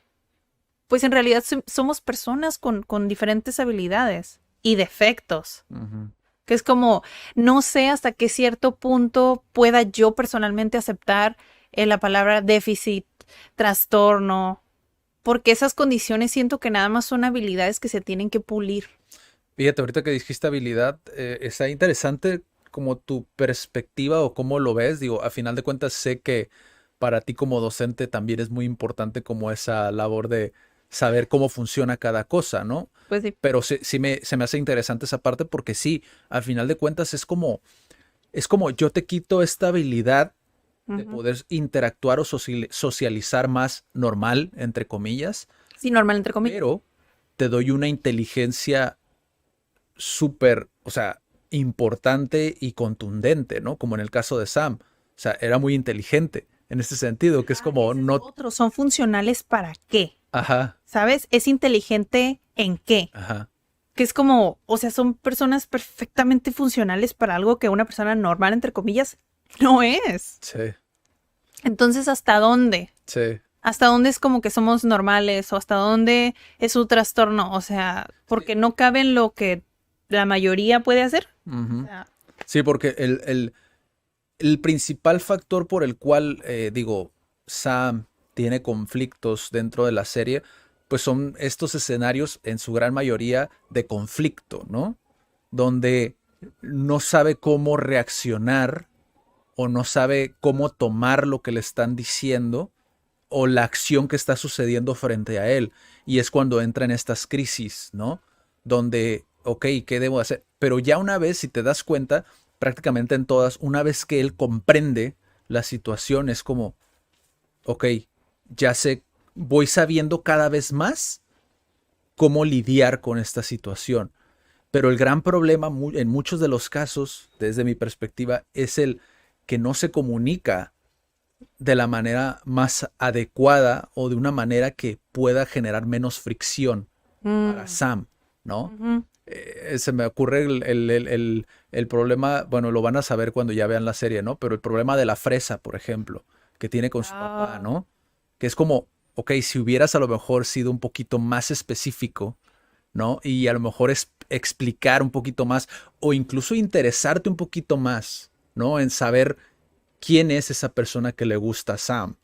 [SPEAKER 2] pues en realidad somos personas con diferentes habilidades y defectos.
[SPEAKER 1] Ujú.
[SPEAKER 2] Que es como, no sé hasta qué cierto punto pueda yo personalmente aceptar la palabra déficit, trastorno, porque esas condiciones siento que nada más son habilidades que se tienen que pulir.
[SPEAKER 1] Fíjate, ahorita que dijiste habilidad, está interesante como tu perspectiva o cómo lo ves. Digo, a final de cuentas sé que para ti como docente también es muy importante como esa labor de saber cómo funciona cada cosa, ¿no?
[SPEAKER 2] Pues sí.
[SPEAKER 1] Pero se me hace interesante esa parte porque sí, a final de cuentas es como yo te quito esta habilidad de
[SPEAKER 2] Ujú.
[SPEAKER 1] poder interactuar o socializar más normal, entre comillas,
[SPEAKER 2] Sí, normal, entre comillas.
[SPEAKER 1] pero te doy una inteligencia súper, o sea, importante y contundente, ¿no? Como en el caso de Sam. O sea, era muy inteligente en ese sentido, que es
[SPEAKER 2] Ah,
[SPEAKER 1] como
[SPEAKER 2] ese es
[SPEAKER 1] no,
[SPEAKER 2] otro. ¿Son funcionales para qué?
[SPEAKER 1] ajá,
[SPEAKER 2] ¿Sabes? ¿Es inteligente en qué?
[SPEAKER 1] ajá,
[SPEAKER 2] Que es como, o sea, son personas perfectamente funcionales para algo que una persona normal, entre comillas, no es.
[SPEAKER 1] Sí,
[SPEAKER 2] Entonces, ¿hasta dónde?
[SPEAKER 1] sí.
[SPEAKER 2] ¿Hasta dónde es como que somos normales o hasta dónde es un trastorno? O sea, porque no cabe en lo que la mayoría puede hacer. O
[SPEAKER 1] Ujú.
[SPEAKER 2] sea,
[SPEAKER 1] Sí, porque el principal factor por el cual, digo, Sam tiene conflictos dentro de la serie, pues son estos escenarios en su gran mayoría de conflicto, ¿no? Donde no sabe cómo reaccionar o no sabe cómo tomar lo que le están diciendo o la acción que está sucediendo frente a él. Y es cuando entra en estas crisis, ¿no? Donde, ok, ¿qué debo hacer? Pero ya una vez, si te das cuenta, prácticamente en todas, una vez que él comprende la situación, es como, ok, ya sé, voy sabiendo cada vez más cómo lidiar con esta situación. Pero el gran problema en muchos de los casos, desde mi perspectiva, es el que no se comunica de la manera más adecuada o de una manera que pueda generar menos fricción para
[SPEAKER 2] mm,
[SPEAKER 1] Sam, ¿no?
[SPEAKER 2] ujú.
[SPEAKER 1] Se me ocurre el problema, bueno, lo van a saber cuando ya vean la serie, ¿no? Pero el problema de la fresa, por ejemplo, que tiene con su papá,
[SPEAKER 2] Ah,
[SPEAKER 1] ¿no? Que es como, ok, si hubieras a lo mejor sido un poquito más específico, ¿no? Y a lo mejor es explicar un poquito más o incluso interesarte un poquito más, ¿no? En saber quién es esa persona que le gusta a Sam,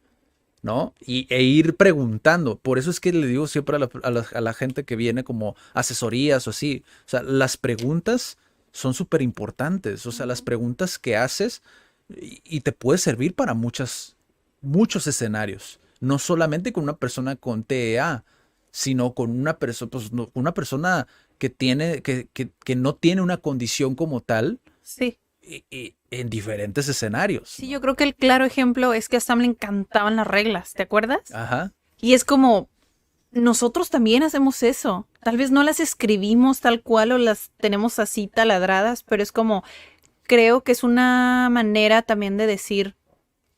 [SPEAKER 1] ¿no? E ir preguntando. Por eso es que le digo siempre a la gente que viene como asesorías o así. O sea, las preguntas son súper importantes. O sea, las
[SPEAKER 2] ujú.
[SPEAKER 1] preguntas que haces y te puede servir para muchos escenarios. No solamente con una persona con TEA, sino con una persona, pues, una persona que tiene, que no tiene una condición como tal
[SPEAKER 2] Sí.
[SPEAKER 1] y en diferentes escenarios,
[SPEAKER 2] Sí, yo
[SPEAKER 1] ¿no?
[SPEAKER 2] creo que el claro ejemplo es que a Sam le encantaban las reglas, ¿te acuerdas?
[SPEAKER 1] Ajá,
[SPEAKER 2] Y es como, nosotros también hacemos eso. Tal vez no las escribimos tal cual o las tenemos así taladradas, pero es como, creo que es una manera también de decir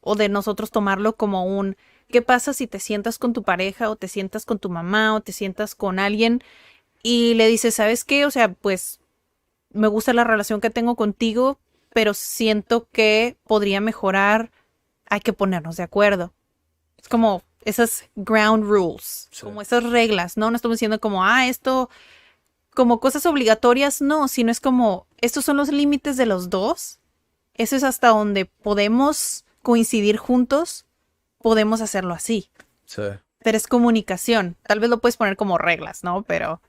[SPEAKER 2] o de nosotros tomarlo como un, ¿qué pasa si te sientas con tu pareja o te sientas con tu mamá o te sientas con alguien y le dices, ¿sabes qué? O sea, pues me gusta la relación que tengo contigo, pero siento que podría mejorar, hay que ponernos de acuerdo. Es como esas ground rules,
[SPEAKER 1] sí,
[SPEAKER 2] como esas reglas, ¿no? No estamos diciendo como, esto, como cosas obligatorias, no, sino es como, estos son los límites de los dos, eso es hasta donde podemos coincidir juntos, podemos hacerlo así.
[SPEAKER 1] sí.
[SPEAKER 2] Pero es comunicación, tal vez lo puedes poner como reglas, ¿no? Pero,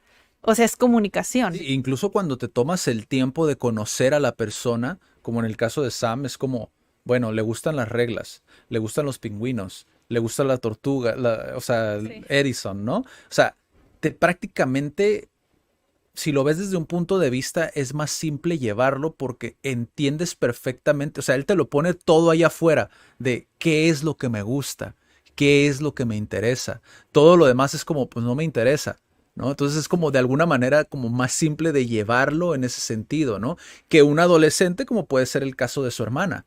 [SPEAKER 2] o sea, es comunicación.
[SPEAKER 1] Sí, incluso cuando te tomas el tiempo de conocer a la persona, como en el caso de Sam, es como, bueno, le gustan las reglas, le gustan los pingüinos, le gusta la tortuga, o sea,
[SPEAKER 2] Sí.
[SPEAKER 1] Edison, ¿no? O sea, te prácticamente, si lo ves desde un punto de vista, es más simple llevarlo porque entiendes perfectamente, o sea, él te lo pone todo ahí afuera de qué es lo que me gusta, qué es lo que me interesa. Todo lo demás es como, pues no me interesa, ¿no? Entonces es como de alguna manera como más simple de llevarlo en ese sentido, ¿no? Que un adolescente como puede ser el caso de su hermana,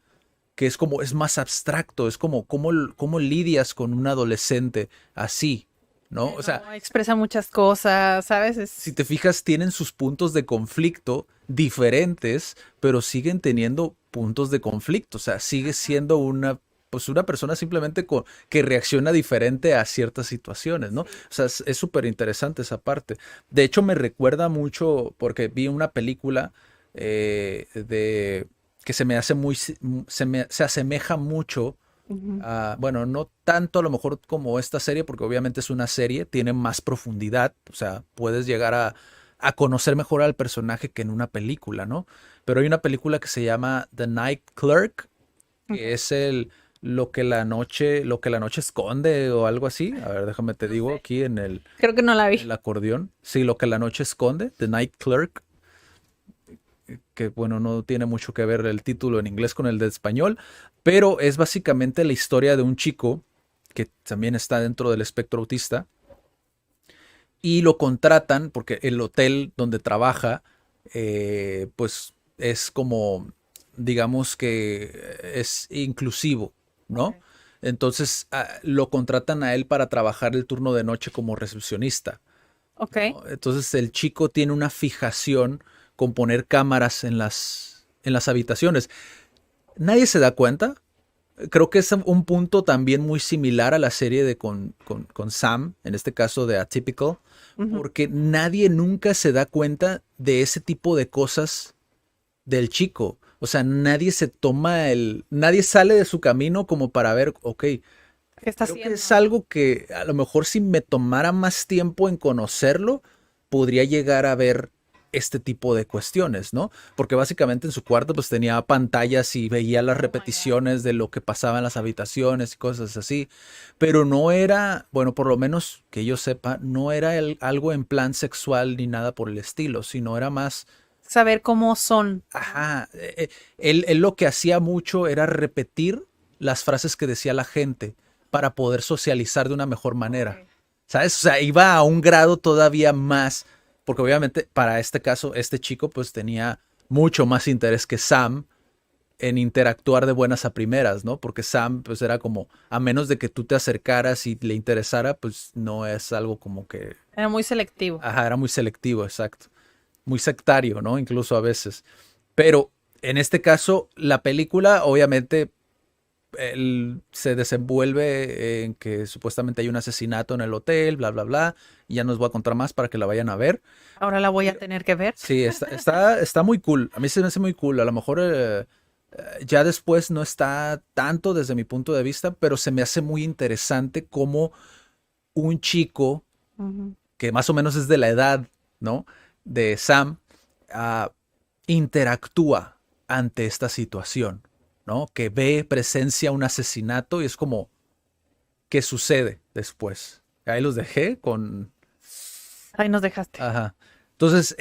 [SPEAKER 1] que es como, es más abstracto, es como, cómo lidias con un adolescente así, ¿no?
[SPEAKER 2] Que
[SPEAKER 1] O sea,
[SPEAKER 2] no expresa muchas cosas, ¿sabes?
[SPEAKER 1] si
[SPEAKER 2] Es,
[SPEAKER 1] te fijas, tienen sus puntos de conflicto diferentes, pero siguen teniendo puntos de conflicto. O sea, sigue
[SPEAKER 2] ajá,
[SPEAKER 1] siendo pues una persona simplemente que reacciona diferente a ciertas situaciones, ¿no? O
[SPEAKER 2] sí.
[SPEAKER 1] sea, es súper interesante esa parte. De hecho, me recuerda mucho, porque vi una película de que se me hace se asemeja mucho
[SPEAKER 2] Ujú.
[SPEAKER 1] bueno, no tanto a lo mejor como esta serie, porque obviamente es una serie, tiene más profundidad, o sea, puedes llegar a conocer mejor al personaje que en una película, ¿no? Pero hay una película que se llama The Night Clerk, que
[SPEAKER 2] Ok.
[SPEAKER 1] es lo que la noche esconde o algo así. A ver, déjame te
[SPEAKER 2] No
[SPEAKER 1] digo
[SPEAKER 2] sé.
[SPEAKER 1] aquí en el,
[SPEAKER 2] Creo que no la
[SPEAKER 1] en el
[SPEAKER 2] vi.
[SPEAKER 1] acordeón. Sí, lo que la noche esconde, The Night Clerk, que bueno, no tiene mucho que ver el título en inglés con el de español, pero es básicamente la historia de un chico que también está dentro del espectro autista y lo contratan porque el hotel donde trabaja, pues es como, digamos que es inclusivo,
[SPEAKER 2] Ok.
[SPEAKER 1] ¿no? Entonces lo contratan a él para trabajar el turno de noche como recepcionista.
[SPEAKER 2] Ok.
[SPEAKER 1] ¿No? Entonces el chico tiene una fijación con poner cámaras en las habitaciones. Nadie se da cuenta. Creo que es un punto también muy similar a la serie de con Sam, en este caso de Atypical,
[SPEAKER 2] Ujú.
[SPEAKER 1] porque nadie nunca se da cuenta de ese tipo de cosas del chico. O sea, nadie sale de su camino como para ver, ok,
[SPEAKER 2] ¿Qué está
[SPEAKER 1] creo que
[SPEAKER 2] haciendo,
[SPEAKER 1] es
[SPEAKER 2] no?
[SPEAKER 1] algo que a lo mejor si me tomara más tiempo en conocerlo, podría llegar a ver este tipo de cuestiones, ¿no? Porque básicamente en su cuarto pues tenía pantallas y veía las
[SPEAKER 2] Oh my God.
[SPEAKER 1] repeticiones de lo que pasaba en las habitaciones y cosas así, pero no era, bueno, por lo menos que yo sepa, no era algo en plan sexual ni nada por el estilo, sino era más,
[SPEAKER 2] Saber cómo son, ¿no?
[SPEAKER 1] ajá, él lo que hacía mucho era repetir las frases que decía la gente para poder socializar de una mejor manera.
[SPEAKER 2] Okay.
[SPEAKER 1] ¿Sabes? O sea, iba a un grado todavía más, porque obviamente para este caso, este chico pues tenía mucho más interés que Sam en interactuar de buenas a primeras, ¿no? Porque Sam pues era como, a menos de que tú te acercaras y le interesara, pues no es algo como que,
[SPEAKER 2] Era muy selectivo.
[SPEAKER 1] ajá, era muy selectivo, exacto. Muy sectario, ¿no? Incluso a veces. Pero en este caso, la película obviamente se desenvuelve en que supuestamente hay un asesinato en el hotel, bla, bla, bla. Y ya no os voy a contar más para que la vayan a ver.
[SPEAKER 2] Ahora la voy a
[SPEAKER 1] Pero
[SPEAKER 2] tener que ver.
[SPEAKER 1] sí, está muy cool. A mí se me hace muy cool. A lo mejor ya después no está tanto desde mi punto de vista, pero se me hace muy interesante cómo un chico
[SPEAKER 2] Ujú.
[SPEAKER 1] que más o menos es de la edad, ¿no? De Sam, uh, interactúa ante esta situación, ¿no? Que ve, presencia un asesinato y es como, ¿qué sucede después? Ahí los dejé con...
[SPEAKER 2] Ahí nos dejaste.
[SPEAKER 1] Ajá. Entonces,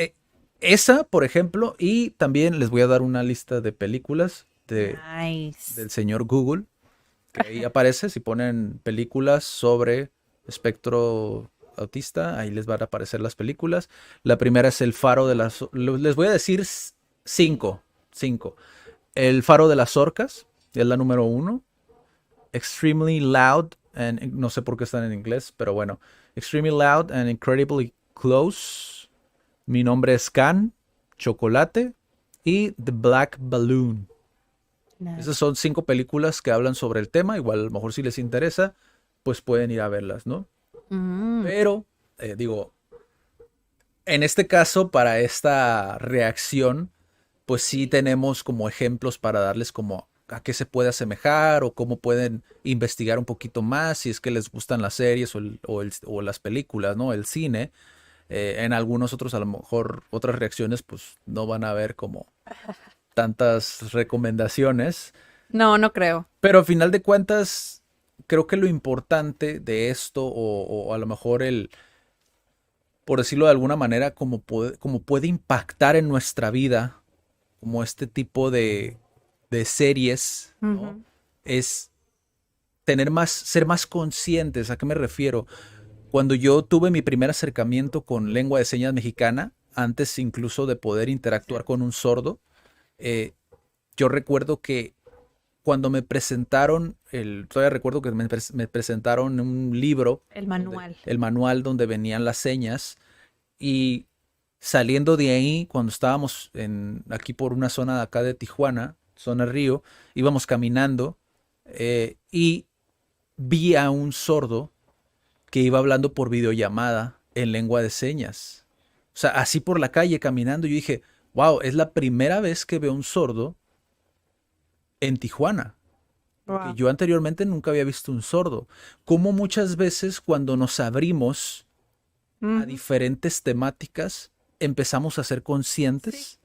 [SPEAKER 1] esa, por ejemplo, y también les voy a dar una lista de películas
[SPEAKER 2] Nice.
[SPEAKER 1] del señor Google, que ahí aparece, si ponen películas sobre espectro autista, ahí les van a aparecer las películas. La primera es El Faro de las... Les voy a decir cinco, cinco. El Faro de las Orcas, es la número uno. Extremely Loud, and, no sé por qué están en inglés, pero bueno. Extremely Loud and Incredibly Close. Mi nombre es Can, Chocolate y The Black Balloon. Esas
[SPEAKER 2] Nice.
[SPEAKER 1] son cinco películas que hablan sobre el tema. Igual, a lo mejor si les interesa, pues pueden ir a verlas, ¿no?
[SPEAKER 2] Mm,
[SPEAKER 1] Pero, digo, en este caso, para esta reacción, pues sí tenemos como ejemplos para darles como a qué se puede asemejar o cómo pueden investigar un poquito más si es que les gustan las series o las películas, ¿no? El cine. En algunos otros, a lo mejor, otras reacciones, pues no van a ver como tantas recomendaciones.
[SPEAKER 2] no, no creo.
[SPEAKER 1] Pero al final de cuentas, creo que lo importante de esto, o a lo mejor por decirlo de alguna manera, como puede impactar en nuestra vida, como este tipo de series, ¿no?
[SPEAKER 2] Ujú.
[SPEAKER 1] Es ser más conscientes. ¿A qué me refiero? Cuando yo tuve mi primer acercamiento con lengua de señas mexicana, antes incluso de poder interactuar con un sordo, eh, yo recuerdo que cuando me presentaron, todavía recuerdo que me presentaron un libro,
[SPEAKER 2] El
[SPEAKER 1] donde,
[SPEAKER 2] manual.
[SPEAKER 1] el manual donde venían las señas y saliendo de ahí, cuando estábamos aquí por una zona de acá de Tijuana, zona Río, íbamos caminando y vi a un sordo que iba hablando por videollamada en lengua de señas. O sea, así por la calle caminando, yo dije, wow, es la primera vez que veo un sordo en Tijuana. Porque
[SPEAKER 2] Wow.
[SPEAKER 1] yo anteriormente nunca había visto un sordo. Como muchas veces cuando nos abrimos a
[SPEAKER 2] Ujú.
[SPEAKER 1] diferentes temáticas, empezamos a ser
[SPEAKER 2] Sí.
[SPEAKER 1] conscientes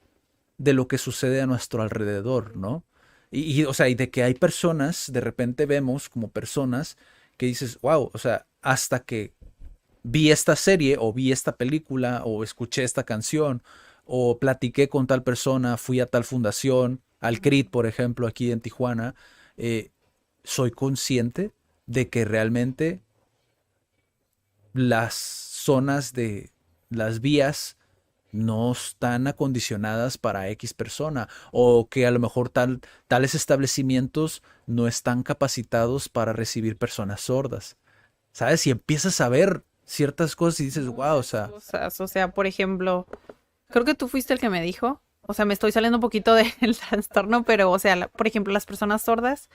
[SPEAKER 1] de lo que sucede a nuestro alrededor, ¿no? O sea, y de que hay personas, de repente vemos como personas que dices, wow, o sea, hasta que vi esta serie o vi esta película o escuché esta canción o platiqué con tal persona, fui a tal fundación, al CRIT, por ejemplo, aquí en Tijuana, eh, soy consciente de que realmente las zonas de las vías no están acondicionadas para X persona o que a lo mejor tales establecimientos no están capacitados para recibir personas sordas. ¿Sabes? Y empiezas a ver ciertas cosas y dices, wow, o
[SPEAKER 2] Muchas
[SPEAKER 1] sea,
[SPEAKER 2] cosas. O sea, por ejemplo, creo que tú fuiste el que me dijo, o sea, me estoy saliendo un poquito del trastorno, pero, o sea, por ejemplo, las personas sordas,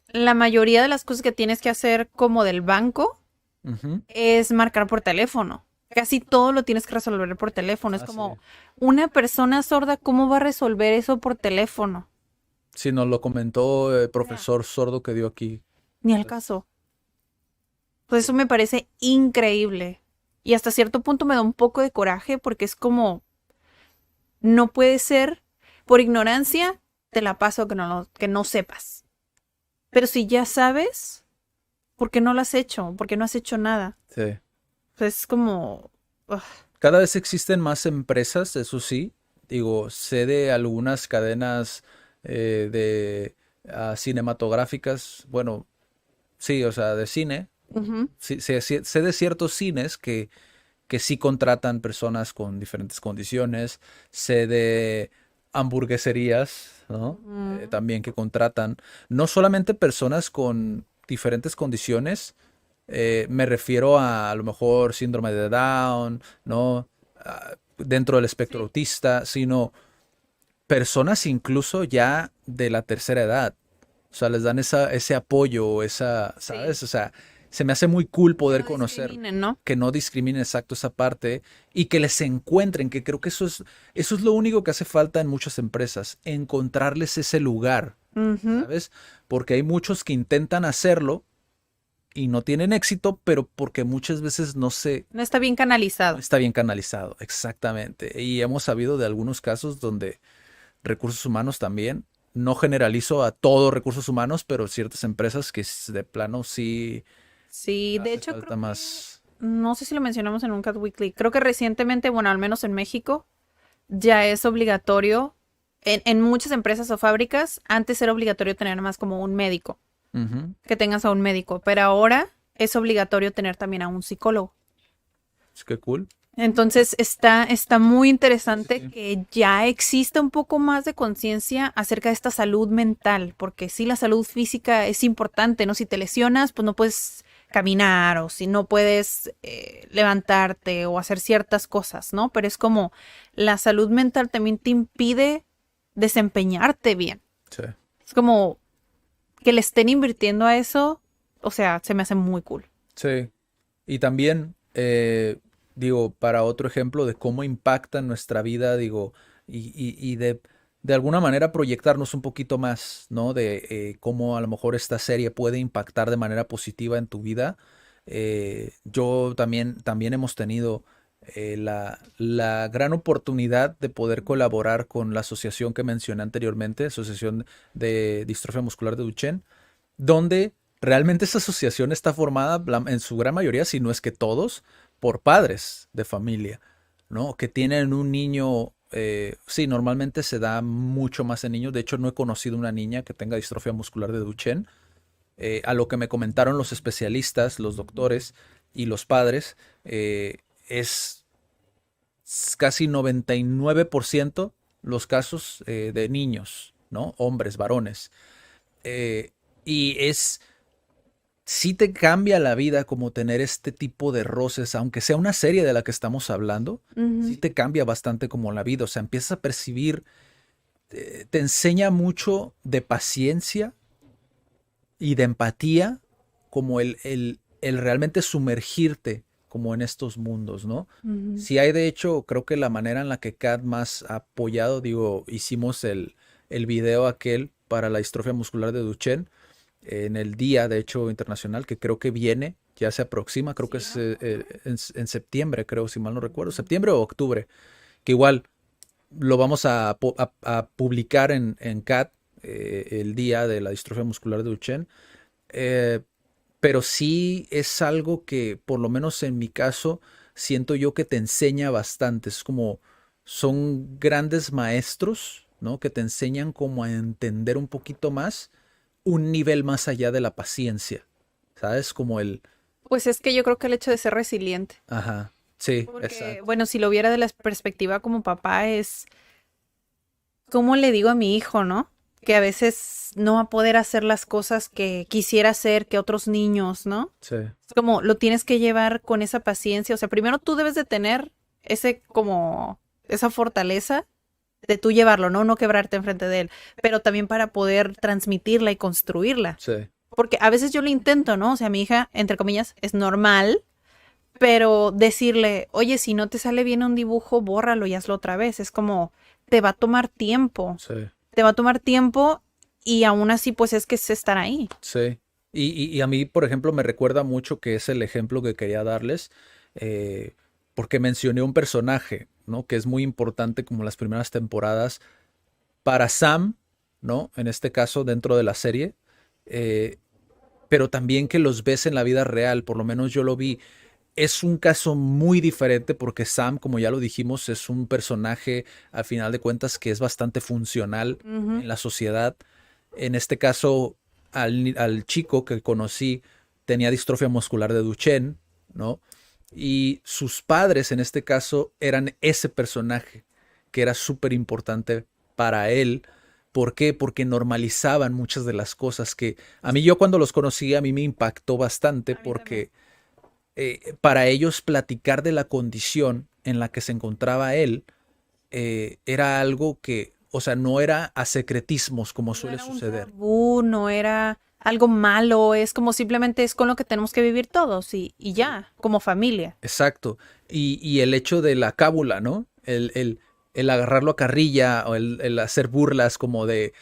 [SPEAKER 2] la mayoría de las cosas que tienes que hacer como del banco
[SPEAKER 1] Ujú.
[SPEAKER 2] es marcar por teléfono. Casi todo lo tienes que resolver por teléfono. Es
[SPEAKER 1] Ah,
[SPEAKER 2] como
[SPEAKER 1] sí.
[SPEAKER 2] una persona sorda, ¿cómo va a resolver eso por teléfono?
[SPEAKER 1] Sí, nos lo comentó el
[SPEAKER 2] O sea,
[SPEAKER 1] profesor sordo que dio aquí.
[SPEAKER 2] ni al
[SPEAKER 1] Pues,
[SPEAKER 2] caso. Pues eso me parece increíble. Y hasta cierto punto me da un poco de coraje porque es como, no puede ser, por ignorancia, te la paso que no sepas. Pero si ya sabes, ¿por qué no lo has hecho? ¿Por qué no has hecho nada?
[SPEAKER 1] sí.
[SPEAKER 2] Pues es como, ugh,
[SPEAKER 1] Cada vez existen más empresas, eso sí. Digo, sé de algunas cadenas de cinematográficas, bueno, sí, o sea, de cine.
[SPEAKER 2] ujú,
[SPEAKER 1] Sí, sé de ciertos cines que sí contratan personas con diferentes condiciones. Sé de hamburgueserías, ¿no?
[SPEAKER 2] ujú.
[SPEAKER 1] También que contratan no solamente personas con diferentes condiciones, me refiero a lo mejor síndrome de Down, ¿no? Dentro del espectro
[SPEAKER 2] Sí.
[SPEAKER 1] autista, sino personas incluso ya de la tercera edad. O sea, les dan ese apoyo,
[SPEAKER 2] Sí.
[SPEAKER 1] ¿sabes? O sea, se me hace muy cool
[SPEAKER 2] Que
[SPEAKER 1] poder
[SPEAKER 2] no
[SPEAKER 1] conocer
[SPEAKER 2] discriminen, ¿no?
[SPEAKER 1] que no discriminen exacto esa parte y que les encuentren, que creo que eso es lo único que hace falta en muchas empresas, encontrarles ese lugar,
[SPEAKER 2] Ujú.
[SPEAKER 1] ¿sabes? Porque hay muchos que intentan hacerlo y no tienen éxito, pero porque muchas veces
[SPEAKER 2] No está bien
[SPEAKER 1] no
[SPEAKER 2] canalizado.
[SPEAKER 1] está bien canalizado, exactamente. Y hemos sabido de algunos casos donde recursos humanos también, no generalizo a todos recursos humanos, pero ciertas empresas que de plano sí
[SPEAKER 2] Sí, de
[SPEAKER 1] hace
[SPEAKER 2] hecho
[SPEAKER 1] falta
[SPEAKER 2] creo que,
[SPEAKER 1] más.
[SPEAKER 2] no sé si lo mencionamos en un Cat Weekly, creo que recientemente, bueno, al menos en México, ya es obligatorio, en muchas empresas o fábricas, antes era obligatorio tener más como un médico,
[SPEAKER 1] Ujú.
[SPEAKER 2] que tengas a un médico, pero ahora es obligatorio tener también a un psicólogo.
[SPEAKER 1] Es que cool.
[SPEAKER 2] Entonces está muy
[SPEAKER 1] Sí, sí,
[SPEAKER 2] interesante
[SPEAKER 1] sí.
[SPEAKER 2] que ya exista un poco más de conciencia acerca de esta salud mental, porque sí, la salud física es importante, ¿no? Si te lesionas, pues no puedes caminar o si no puedes levantarte o hacer ciertas cosas, ¿no? Pero es como la salud mental también te impide desempeñarte bien.
[SPEAKER 1] Sí.
[SPEAKER 2] Es como que le estén invirtiendo a eso, o sea, se me hace muy cool.
[SPEAKER 1] Sí. Y también, digo, para otro ejemplo de cómo impacta en nuestra vida, digo, y de alguna manera proyectarnos un poquito más, ¿no? De cómo a lo mejor esta serie puede impactar de manera positiva en tu vida. Yo también hemos tenido la gran oportunidad de poder colaborar con la asociación que mencioné anteriormente, Asociación de Distrofia Muscular de Duchenne, donde realmente esa asociación está formada en su gran mayoría, si no es que todos, por padres de familia, ¿no? Que tienen un niño, sí, normalmente se da mucho más en niños, de hecho no he conocido una niña que tenga distrofia muscular de Duchenne, a lo que me comentaron los especialistas, los doctores y los padres, es casi 99% los casos de niños, ¿no? Hombres, varones. Eh, y sí te cambia la vida como tener este tipo de roces, aunque sea una serie de la que estamos hablando, sí
[SPEAKER 2] Ujú.
[SPEAKER 1] te cambia bastante como la vida, o sea, empiezas a percibir, te enseña mucho de paciencia y de empatía, como el realmente sumergirte como en estos mundos, ¿no?
[SPEAKER 2] Ujú.
[SPEAKER 1] Si hay de hecho, creo que la manera en la que Kat más ha apoyado, digo, hicimos el video aquel para la distrofia muscular de Duchenne, en el día, de hecho, internacional, que creo que viene, ya se aproxima, creo que
[SPEAKER 2] Sí,
[SPEAKER 1] es
[SPEAKER 2] ¿no?
[SPEAKER 1] en septiembre, creo, si mal no recuerdo, septiembre o octubre, que igual lo vamos a publicar en CAT el día de la distrofia muscular de Duchenne, eh, pero sí es algo que, por lo menos en mi caso, siento yo que te enseña bastante, es como, son grandes maestros, ¿no? Que te enseñan como a entender un poquito más un nivel más allá de la paciencia, ¿sabes? Como
[SPEAKER 2] Pues es que yo creo que el hecho de ser resiliente.
[SPEAKER 1] ajá, sí,
[SPEAKER 2] Porque,
[SPEAKER 1] exacto.
[SPEAKER 2] bueno, si lo viera de la perspectiva como papá, es como le digo a mi hijo, ¿no? Que a veces no va a poder hacer las cosas que quisiera hacer que otros niños, ¿no?
[SPEAKER 1] Sí,
[SPEAKER 2] Es como lo tienes que llevar con esa paciencia. O sea, primero tú debes de tener ese como esa fortaleza de tú llevarlo, ¿no? No quebrarte enfrente de él, pero también para poder transmitirla y construirla.
[SPEAKER 1] Sí,
[SPEAKER 2] Porque a veces yo lo intento, ¿no? O sea, mi hija, entre comillas, es normal, pero decirle, oye, si no te sale bien un dibujo, bórralo y hazlo otra vez. Es como, te va a tomar tiempo.
[SPEAKER 1] sí,
[SPEAKER 2] Te va a tomar tiempo y aún así, pues es que es estar ahí.
[SPEAKER 1] sí. Y a mí, por ejemplo, me recuerda mucho que es el ejemplo que quería darles, eh, porque mencioné un personaje, ¿no? Que es muy importante como las primeras temporadas para Sam, ¿no? En este caso, dentro de la serie, eh, pero también que los ves en la vida real, por lo menos yo lo vi. Es un caso muy diferente porque Sam, como ya lo dijimos, es un personaje, al final de cuentas, que es bastante funcional
[SPEAKER 2] Ujú.
[SPEAKER 1] en la sociedad. En este caso, al chico que conocí tenía distrofia muscular de Duchenne, ¿no? Y sus padres, en este caso, eran ese personaje que era súper importante para él. ¿Por qué? Porque normalizaban muchas de las cosas que a mí yo cuando los conocí, a mí me impactó bastante
[SPEAKER 2] A mí también.
[SPEAKER 1] porque para ellos platicar de la condición en la que se encontraba él era algo que, o sea, no era a secretismos como
[SPEAKER 2] No
[SPEAKER 1] suele
[SPEAKER 2] era un
[SPEAKER 1] suceder.
[SPEAKER 2] tabú, no era algo malo, es como simplemente es con lo que tenemos que vivir todos y
[SPEAKER 1] Sí.
[SPEAKER 2] ya, como familia.
[SPEAKER 1] Exacto. Y el hecho de la cábula, ¿no? El agarrarlo a carrilla o el hacer burlas como del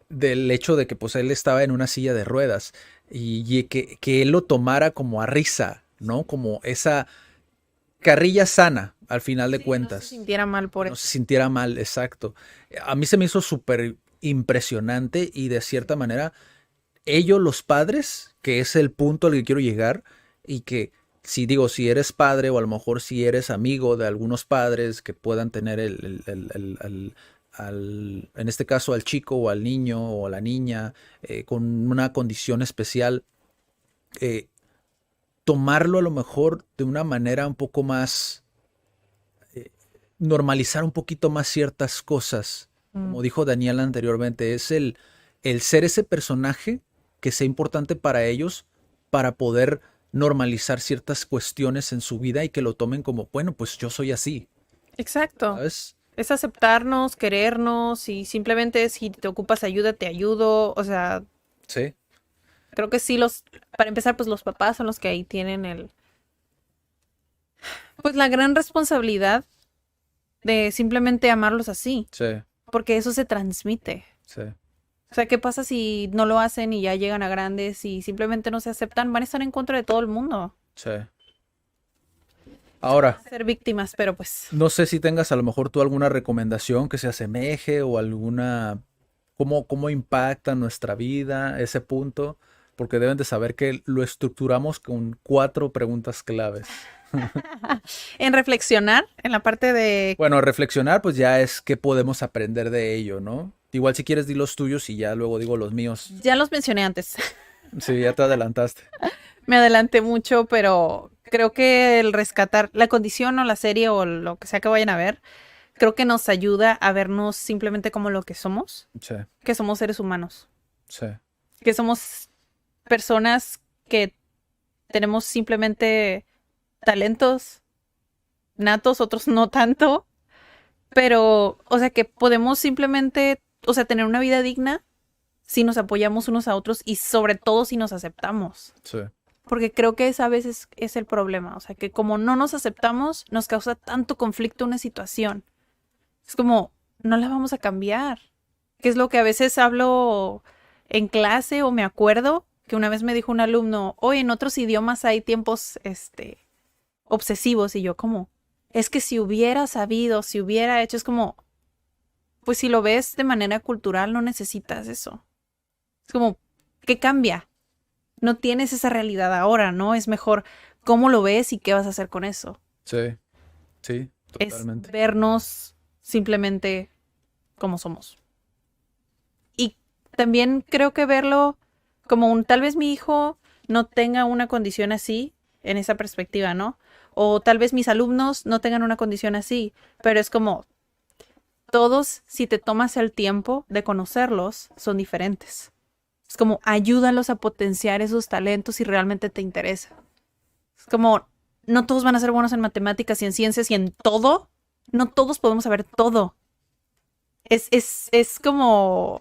[SPEAKER 1] hecho de que pues él estaba en una silla de ruedas y que él lo tomara como a risa, ¿no? Como esa carrilla sana, al final de
[SPEAKER 2] Sí, no se
[SPEAKER 1] cuentas.
[SPEAKER 2] sintiera mal
[SPEAKER 1] Que
[SPEAKER 2] por
[SPEAKER 1] no se
[SPEAKER 2] eso.
[SPEAKER 1] sintiera mal, exacto. A mí se me hizo súper impresionante y de cierta manera, ellos los padres, que es el punto al que quiero llegar, y que si digo, si eres padre o a lo mejor si eres amigo de algunos padres que puedan tener en este caso al chico o al niño o a la niña con una condición especial, eh, tomarlo a lo mejor de una manera un poco más normalizar un poquito más ciertas cosas.
[SPEAKER 2] Mm.
[SPEAKER 1] Como dijo Daniel anteriormente, es el ser ese personaje que sea importante para ellos para poder normalizar ciertas cuestiones en su vida y que lo tomen como, bueno, pues yo soy así,
[SPEAKER 2] Exacto.
[SPEAKER 1] ¿sabes?
[SPEAKER 2] Es aceptarnos, querernos y simplemente si te ocupas ayuda, te ayudo. O sea,
[SPEAKER 1] Sí,
[SPEAKER 2] creo que sí para empezar, pues los papás son los que ahí tienen pues la gran responsabilidad de simplemente amarlos así,
[SPEAKER 1] sí,
[SPEAKER 2] porque eso se transmite.
[SPEAKER 1] sí,
[SPEAKER 2] O sea, ¿qué pasa si no lo hacen y ya llegan a grandes y simplemente no se aceptan? Van a estar en contra de todo el mundo.
[SPEAKER 1] sí. Ahora,
[SPEAKER 2] Ser víctimas, pero pues
[SPEAKER 1] no sé si tengas a lo mejor tú alguna recomendación que se asemeje o alguna, cómo impacta nuestra vida ese punto, porque deben de saber que lo estructuramos con 4 preguntas claves.
[SPEAKER 2] en reflexionar en la parte de...
[SPEAKER 1] Bueno, reflexionar pues ya es qué podemos aprender de ello, ¿no? Igual si quieres di los tuyos y ya luego digo los míos.
[SPEAKER 2] Ya los mencioné antes.
[SPEAKER 1] Sí, ya te adelantaste.
[SPEAKER 2] Me adelanté mucho, pero creo que el rescatar la condición o la serie o lo que sea que vayan a ver, creo que nos ayuda a vernos simplemente como lo
[SPEAKER 1] Sí,
[SPEAKER 2] que somos seres humanos,
[SPEAKER 1] sí,
[SPEAKER 2] que somos personas que tenemos simplemente talentos natos, otros no tanto, pero, o sea, que podemos simplemente, o sea, tener una vida digna si nos apoyamos unos a otros y sobre todo si nos aceptamos.
[SPEAKER 1] sí,
[SPEAKER 2] Porque creo que esa a veces es el problema. O sea, que como no nos aceptamos, nos causa tanto conflicto una situación. Es como, no la vamos a cambiar. Que es lo que a veces hablo en clase o me acuerdo que una vez me dijo un alumno, oye, en otros idiomas hay tiempos, obsesivos. Y yo como, es que si hubiera sabido, si hubiera hecho, es como, pues si lo ves de manera cultural, no necesitas eso. Es como, ¿qué cambia? No tienes esa realidad ahora, ¿no? Es mejor cómo lo ves y qué vas a hacer con eso.
[SPEAKER 1] sí, sí,
[SPEAKER 2] Es
[SPEAKER 1] totalmente.
[SPEAKER 2] vernos simplemente como somos. Y también creo que verlo como un, tal vez mi hijo no tenga una condición así, en esa perspectiva, ¿no? O tal vez mis alumnos no tengan una condición así, pero es como todos, si te tomas el tiempo de conocerlos, son diferentes. Es como ayúdalos a potenciar esos talentos si realmente te interesa. Es como, no todos van a ser buenos en matemáticas y en ciencias y en todo, no todos podemos saber todo. Es como,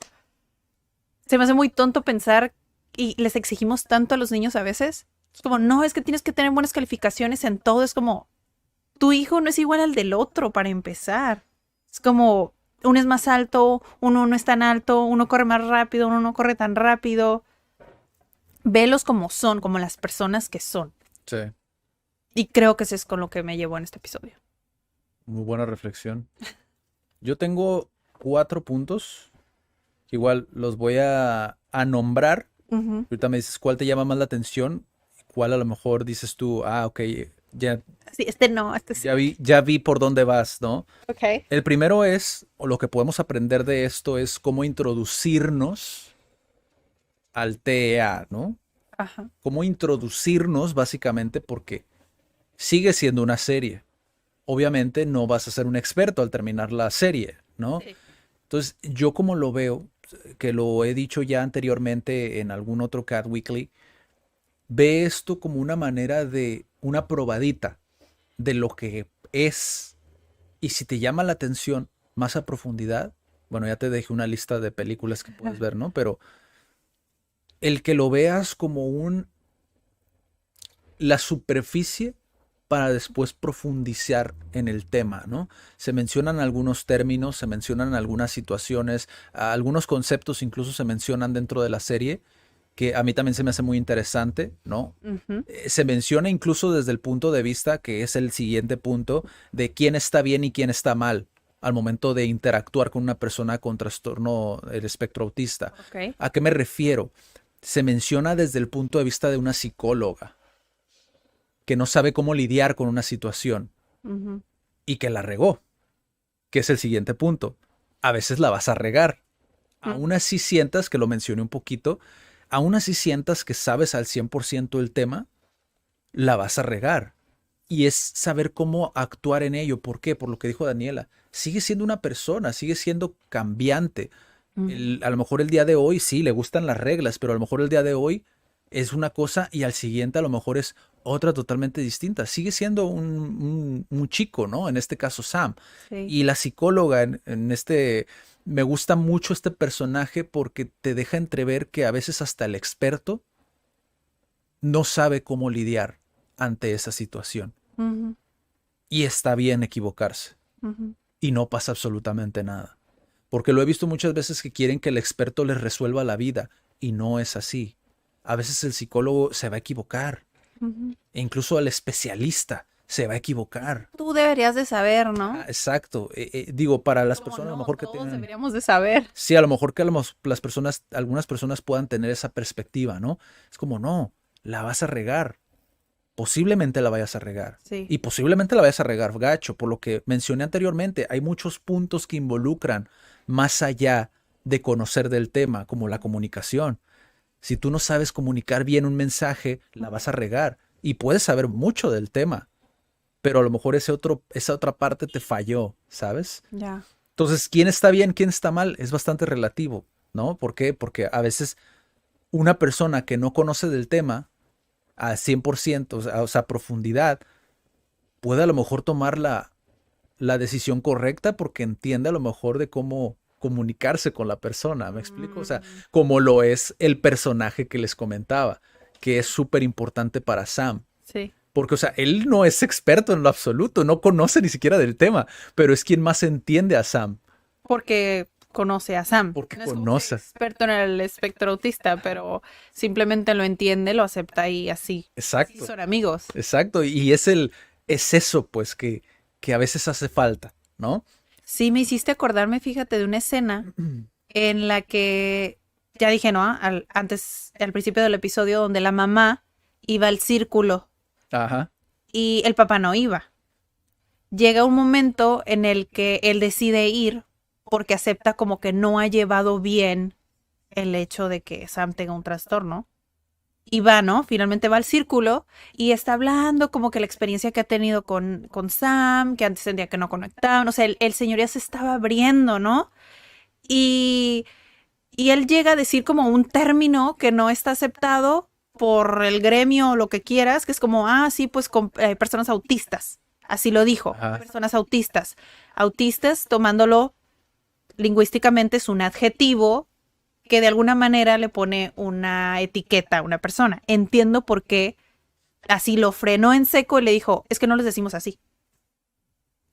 [SPEAKER 2] se me hace muy tonto pensar y les exigimos tanto a los niños a veces. Es como, no, es que tienes que tener buenas calificaciones en todo. Es como, tu hijo no es igual al del otro para empezar. Es como, uno es más alto, uno no es tan alto, uno corre más rápido, uno no corre tan rápido. Velos como son, como las personas que son.
[SPEAKER 1] Sí,
[SPEAKER 2] Y creo que eso es con lo que me llevó en este episodio.
[SPEAKER 1] muy buena reflexión. Yo tengo 4 puntos, que igual los voy a nombrar.
[SPEAKER 2] Ujú.
[SPEAKER 1] Ahorita me dices cuál te llama más la atención, cuál a lo mejor dices tú, ok, ya,
[SPEAKER 2] Sí, este no, este sí.
[SPEAKER 1] ya vi por dónde vas, ¿no?
[SPEAKER 2] Ok.
[SPEAKER 1] El primero es, o lo que podemos aprender de esto es cómo introducirnos al TEA, ¿no?
[SPEAKER 2] Ajá.
[SPEAKER 1] Cómo introducirnos básicamente porque sigue siendo una serie. Obviamente no vas a ser un experto al terminar la serie, ¿no?
[SPEAKER 2] Sí.
[SPEAKER 1] Entonces, yo como lo veo, que lo he dicho ya anteriormente en algún otro Cat Weekly, ve esto como una manera de una probadita de lo que es. Y si te llama la atención más a profundidad, bueno, ya te dejé una lista de películas que puedes ver, ¿no? Pero el que lo veas como la superficie para después profundizar en el tema, ¿no? Se mencionan algunos términos, se mencionan algunas situaciones, algunos conceptos incluso se mencionan dentro de la serie, que a mí también se me hace muy interesante, ¿no?
[SPEAKER 2] Ujú.
[SPEAKER 1] Se menciona incluso desde el punto de vista, que es el siguiente punto, de quién está bien y quién está mal al momento de interactuar con una persona con trastorno del espectro autista.
[SPEAKER 2] Ok.
[SPEAKER 1] ¿A qué me refiero? Se menciona desde el punto de vista de una psicóloga que no sabe cómo lidiar con una situación
[SPEAKER 2] Ujú.
[SPEAKER 1] y que la regó, que es el siguiente punto. A veces la vas a regar. Aún
[SPEAKER 2] Ujú.
[SPEAKER 1] así sientas, que lo mencioné un poquito, aún así sientas que sabes al 100% el tema, la vas a regar. Y es saber cómo actuar en ello. ¿Por qué? Por lo que dijo Daniela. Sigue siendo una persona, sigue siendo cambiante.
[SPEAKER 2] Ujú.
[SPEAKER 1] A lo mejor el día de hoy sí le gustan las reglas, pero a lo mejor el día de hoy es una cosa y al siguiente a lo mejor es otra totalmente distinta. Sigue siendo un chico, ¿no? En este caso Sam.
[SPEAKER 2] Sí.
[SPEAKER 1] Y la psicóloga me gusta mucho este personaje porque te deja entrever que a veces hasta el experto no sabe cómo lidiar ante esa situación.
[SPEAKER 2] Ujú.
[SPEAKER 1] Y está bien equivocarse.
[SPEAKER 2] Ujú.
[SPEAKER 1] Y no pasa absolutamente nada. Porque lo he visto muchas veces que quieren que el experto les resuelva la vida. Y no es así. A veces el psicólogo se va a equivocar.
[SPEAKER 2] Ujú.
[SPEAKER 1] E incluso el especialista se va a equivocar.
[SPEAKER 2] Tú deberías de saber, ¿no?
[SPEAKER 1] Exacto. Digo, para las
[SPEAKER 2] Como
[SPEAKER 1] personas a lo
[SPEAKER 2] no,
[SPEAKER 1] mejor que
[SPEAKER 2] todos
[SPEAKER 1] tienen...
[SPEAKER 2] deberíamos de saber.
[SPEAKER 1] Sí, a lo mejor que las personas, algunas personas puedan tener esa perspectiva, ¿no? Es como, no, la vas a regar. Posiblemente la vayas a regar.
[SPEAKER 2] Sí.
[SPEAKER 1] Y posiblemente la vayas a regar gacho, por lo que mencioné anteriormente, hay muchos puntos que involucran más allá de conocer del tema, como la comunicación. Si tú no sabes comunicar bien un mensaje, la vas a regar. Y puedes saber mucho del tema, pero a lo mejor esa otra parte te falló, ¿sabes?
[SPEAKER 2] Ya.
[SPEAKER 1] Entonces, ¿quién está bien, quién está mal? Es bastante relativo, ¿no? ¿Por qué? Porque a veces una persona que no conoce del tema a 100%, o sea, a profundidad, puede a lo mejor tomar la decisión correcta porque entiende a lo mejor de cómo comunicarse con la persona, ¿me explico? O sea,
[SPEAKER 2] Mm.
[SPEAKER 1] como lo es el personaje que les comentaba, que es súper importante para Sam.
[SPEAKER 2] Sí.
[SPEAKER 1] Porque, o sea, él no es experto en lo absoluto, no conoce ni siquiera del tema, pero es quien más entiende a Sam,
[SPEAKER 2] Porque conoce a Sam.
[SPEAKER 1] porque
[SPEAKER 2] No es como que
[SPEAKER 1] conoce.
[SPEAKER 2] experto en el espectro autista, pero simplemente lo entiende, lo acepta y así. Así
[SPEAKER 1] Exacto,
[SPEAKER 2] son amigos.
[SPEAKER 1] exacto. Y es eso, pues, que a veces hace falta, ¿no?
[SPEAKER 2] Sí, me hiciste acordarme, fíjate, de una escena en la que ya dije, ¿no? Antes, al principio del episodio, donde la mamá iba al círculo
[SPEAKER 1] Ajá.
[SPEAKER 2] y el papá no iba. Llega un momento en el que él decide ir porque acepta como que no ha llevado bien el hecho de que Sam tenga un trastorno. Y va, ¿no? Finalmente va al círculo y está hablando como que la experiencia que ha tenido con Sam, que antes sentía que no conectaban. O sea, el señor ya se estaba abriendo, ¿no? Y, y él llega a decir como un término que no está aceptado por el gremio o lo que quieras, que es como, sí, pues con personas autistas. Así lo dijo.
[SPEAKER 1] Ajá.
[SPEAKER 2] Personas autistas. Autistas, tomándolo lingüísticamente, es un adjetivo que de alguna manera le pone una etiqueta a una persona. Entiendo por qué así lo frenó en seco y le dijo, es que no les decimos así.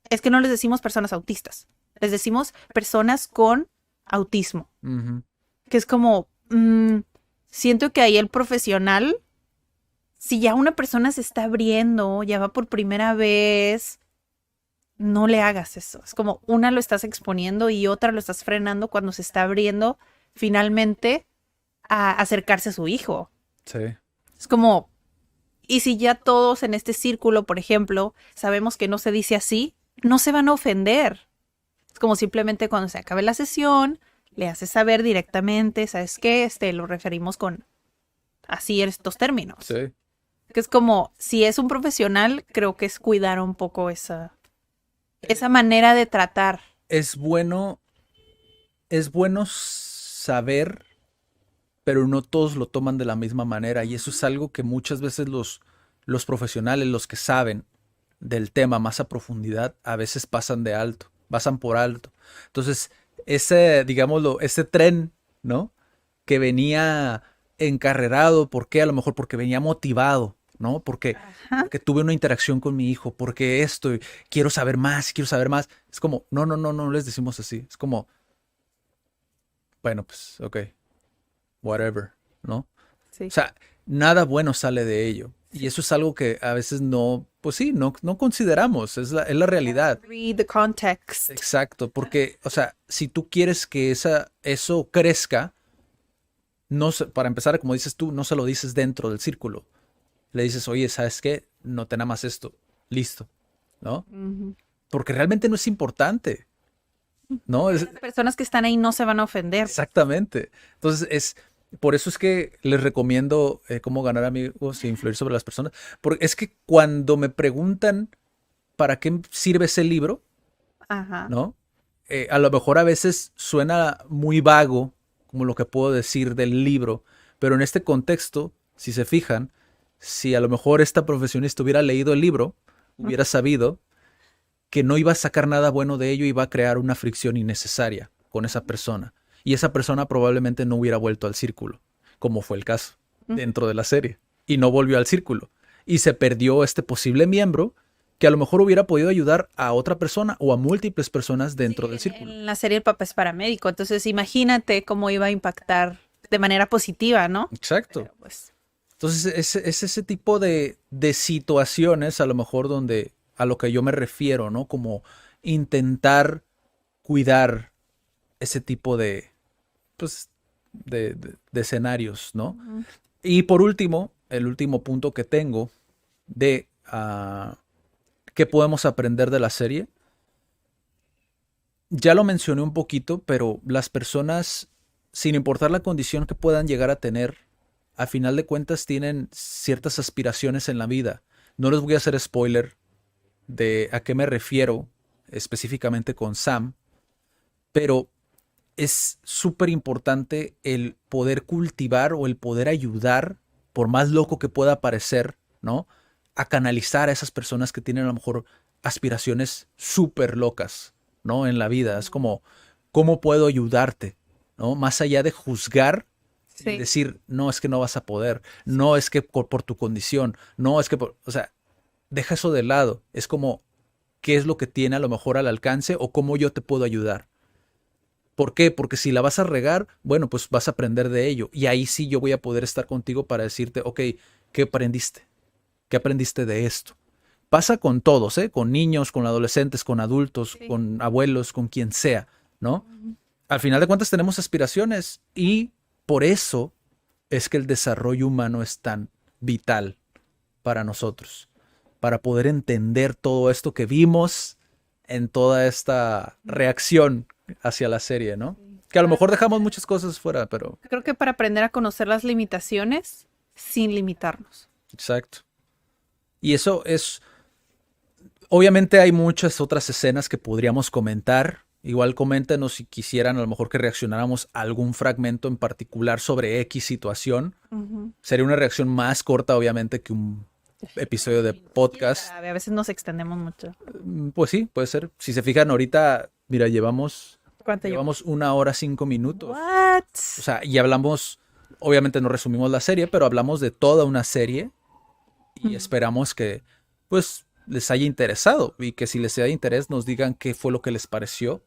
[SPEAKER 2] Es que no les decimos personas autistas. Les decimos personas con autismo.
[SPEAKER 1] Ujú.
[SPEAKER 2] Que es como, siento que ahí el profesional, si ya una persona se está abriendo, ya va por primera vez, no le hagas eso. Es como una lo estás exponiendo y otra lo estás frenando cuando se está abriendo finalmente a acercarse a su hijo.
[SPEAKER 1] Sí.
[SPEAKER 2] Es como, y si ya todos en este círculo, por ejemplo, sabemos que no se dice así, no se van a ofender. Es como simplemente cuando se acabe la sesión, le haces saber directamente, ¿sabes qué? Lo referimos con así estos términos.
[SPEAKER 1] Sí.
[SPEAKER 2] Que es como, si es un profesional, creo que es cuidar un poco esa manera de tratar.
[SPEAKER 1] Es bueno saber, pero no todos lo toman de la misma manera. Y eso es algo que muchas veces los profesionales, los que saben del tema más a profundidad, a veces pasan por alto. Entonces, digámoslo, ese tren, ¿no? Que venía encarrerado, ¿por qué? A lo mejor porque venía motivado, ¿no? Porque tuve una interacción con mi hijo, porque esto, y quiero saber más, quiero saber más. Es como, no les decimos así. Es como, bueno, pues, ok, whatever, ¿no?
[SPEAKER 2] Sí.
[SPEAKER 1] O sea, nada bueno sale de ello. Y eso es algo que a veces no, pues sí, no consideramos, es la realidad.
[SPEAKER 2] Read the context.
[SPEAKER 1] Exacto, porque, o sea, si tú quieres que eso crezca, para empezar, como dices tú, no se lo dices dentro del círculo. Le dices, oye, ¿sabes qué? No te nada más esto, listo, ¿no? Porque realmente no es importante, ¿no?
[SPEAKER 2] Las personas que están ahí no se van a ofender.
[SPEAKER 1] Exactamente. Entonces, por eso es que les recomiendo cómo ganar amigos e influir sobre las personas. Porque es que cuando me preguntan para qué sirve ese libro,
[SPEAKER 2] Ajá.
[SPEAKER 1] ¿no? A lo mejor a veces suena muy vago, como lo que puedo decir del libro, pero en este contexto, si se fijan, si a lo mejor esta profesionista hubiera leído el libro, hubiera sabido que no iba a sacar nada bueno de ello y iba a crear una fricción innecesaria con esa persona. Y esa persona probablemente no hubiera vuelto al círculo, como fue el caso dentro de la serie. Y no volvió al círculo. Y se perdió este posible miembro que a lo mejor hubiera podido ayudar a otra persona o a múltiples personas dentro del círculo.
[SPEAKER 2] En la serie el papá es paramédico, entonces imagínate cómo iba a impactar de manera positiva, ¿no?
[SPEAKER 1] Exacto.
[SPEAKER 2] Pero, pues,
[SPEAKER 1] Entonces es ese tipo de situaciones a lo mejor donde a lo que yo me refiero, ¿no? Como intentar cuidar ese tipo de, pues, de escenarios, ¿no? Y por último, el último punto que tengo de qué podemos aprender de la serie. Ya lo mencioné un poquito, pero las personas, sin importar la condición que puedan llegar a tener, a final de cuentas tienen ciertas aspiraciones en la vida. No les voy a hacer spoiler de a qué me refiero específicamente con Sam, pero es súper importante el poder cultivar o el poder ayudar, por más loco que pueda parecer, ¿no? A canalizar a esas personas que tienen a lo mejor aspiraciones súper locas, ¿no? En la vida. Es como, ¿cómo puedo ayudarte? ¿No? Más allá de juzgar y
[SPEAKER 2] sí.
[SPEAKER 1] decir, no, es que no vas a poder, no es que por tu condición, no es que o sea, deja eso de lado. Es como, ¿qué es lo que tiene a lo mejor al alcance o cómo yo te puedo ayudar? ¿Por qué? Porque si la vas a regar, bueno, pues vas a aprender de ello. Y ahí sí yo voy a poder estar contigo para decirte, ok, ¿qué aprendiste? ¿Qué aprendiste de esto? Pasa con todos, ¿eh? Con niños, con adolescentes, con adultos,
[SPEAKER 2] Sí.
[SPEAKER 1] con abuelos, con quien sea, ¿no? Al final de cuentas tenemos aspiraciones y por eso es que el desarrollo humano es tan vital para nosotros, para poder entender todo esto que vimos en toda esta reacción hacia la serie, ¿no? Que a lo mejor dejamos muchas cosas fuera, pero...
[SPEAKER 2] Creo que para aprender a conocer las limitaciones sin limitarnos.
[SPEAKER 1] Exacto. Y eso es... Obviamente hay muchas otras escenas que podríamos comentar. Igual coméntenos si quisieran a lo mejor que reaccionáramos a algún fragmento en particular sobre X situación. Sería una reacción más corta, obviamente, que episodio de podcast.
[SPEAKER 2] A veces nos extendemos mucho.
[SPEAKER 1] Pues sí, puede ser. Si se fijan ahorita, mira,
[SPEAKER 2] ¿Cuánto llevo?
[SPEAKER 1] llevamos 1 hora 5 minutos.
[SPEAKER 2] What?
[SPEAKER 1] O sea, y hablamos, obviamente no resumimos la serie, pero hablamos de toda una serie y esperamos que, pues, les haya interesado y que si les haya interés nos digan qué fue lo que les pareció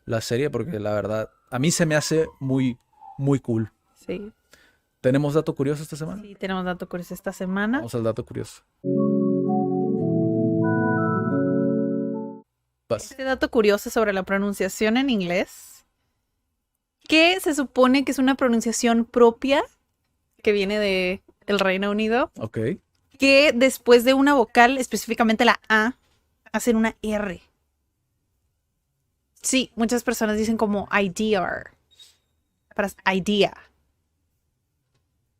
[SPEAKER 1] la serie, porque la verdad, a mí se me hace muy, muy cool.
[SPEAKER 2] Sí,
[SPEAKER 1] ¿Tenemos dato curioso esta semana?
[SPEAKER 2] sí, tenemos dato curioso esta semana.
[SPEAKER 1] Vamos al dato curioso. Vas.
[SPEAKER 2] Este dato curioso sobre la pronunciación en inglés, que se supone que es una pronunciación propia que viene de el Reino Unido,
[SPEAKER 1] Ok.
[SPEAKER 2] que después de una vocal, específicamente la A, hacen una R. Sí, muchas personas dicen como idea, para idea,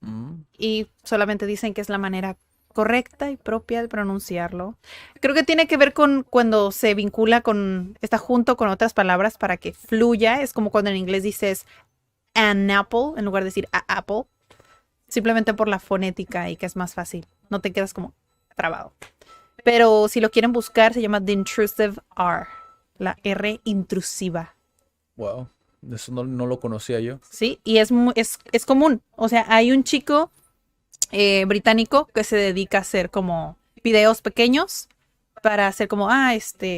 [SPEAKER 1] Mm,
[SPEAKER 2] y solamente dicen que es la manera correcta y propia de pronunciarlo. Creo que tiene que ver con cuando se vincula con, está junto con otras palabras para que fluya. Es como cuando en inglés dices an apple en lugar de decir a apple, simplemente por la fonética y que es más fácil. No te quedas como trabado. Pero si lo quieren buscar, se llama The Intrusive R, la R intrusiva.
[SPEAKER 1] wow. Eso no lo conocía yo.
[SPEAKER 2] Sí, y es común. O sea, hay un chico británico que se dedica a hacer como videos pequeños para hacer como, esta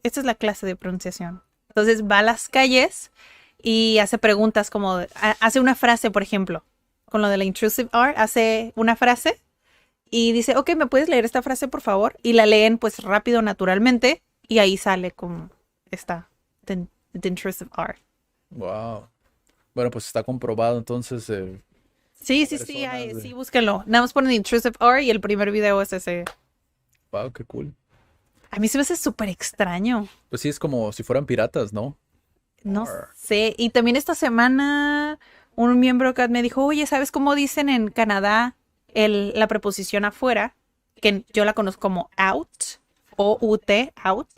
[SPEAKER 2] es la clase de pronunciación. Entonces va a las calles y hace preguntas como, hace una frase, por ejemplo, con lo de la intrusive R, hace una frase y dice, ok, ¿me puedes leer esta frase, por favor? Y la leen pues rápido, naturalmente, y ahí sale como the intrusive R.
[SPEAKER 1] Wow. Bueno, pues está comprobado entonces.
[SPEAKER 2] Sí,
[SPEAKER 1] Personas de-
[SPEAKER 2] sí, búsquenlo. Nada más ponen Intrusive R y el primer video es ese.
[SPEAKER 1] Wow, qué cool.
[SPEAKER 2] A mí se me hace súper extraño.
[SPEAKER 1] Pues sí, es como si fueran piratas, ¿no?
[SPEAKER 2] No
[SPEAKER 1] R.
[SPEAKER 2] sé. Y también esta semana un miembro acá me dijo, oye, ¿sabes cómo dicen en Canadá la preposición afuera? Que yo la conozco como out, O-U-T, out.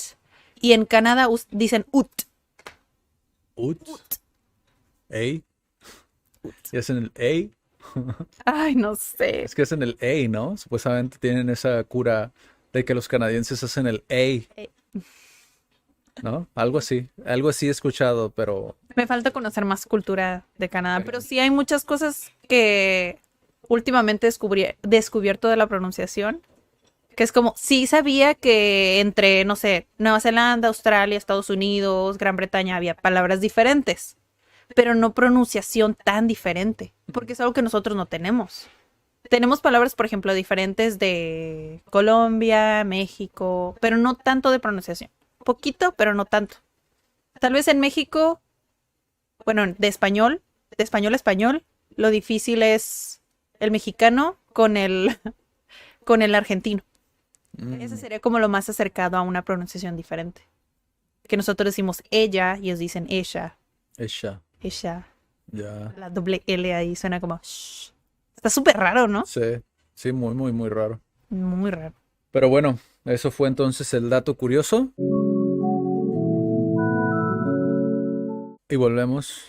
[SPEAKER 2] Y en Canadá dicen ut.
[SPEAKER 1] Ut. A. Y es en el
[SPEAKER 2] Ay, no sé.
[SPEAKER 1] Es que es en el A, ¿no? Supuestamente tienen esa cura de que los canadienses hacen el A, ¿no? Algo así he escuchado, pero
[SPEAKER 2] Me falta conocer más cultura de Canadá, pero sí hay muchas cosas que últimamente descubierto de la pronunciación, que es como, sí sabía que entre, no sé, Nueva Zelanda, Australia, Estados Unidos, Gran Bretaña había palabras diferentes, pero no pronunciación tan diferente, porque es algo que nosotros no tenemos. Tenemos palabras, por ejemplo, diferentes de Colombia, México, pero no tanto de pronunciación. Poquito, pero no tanto. Tal vez en México, bueno, de español a español, lo difícil es el mexicano con con el argentino. Ese sería como lo más acercado a una pronunciación diferente. Que nosotros decimos ella y ellos dicen ella,
[SPEAKER 1] ella,
[SPEAKER 2] ella.
[SPEAKER 1] ya.
[SPEAKER 2] La doble L ahí suena como shh. Está súper raro, ¿no?
[SPEAKER 1] Sí, sí, muy, muy, muy raro.
[SPEAKER 2] Muy raro.
[SPEAKER 1] Pero bueno, eso fue entonces el dato curioso. Y volvemos.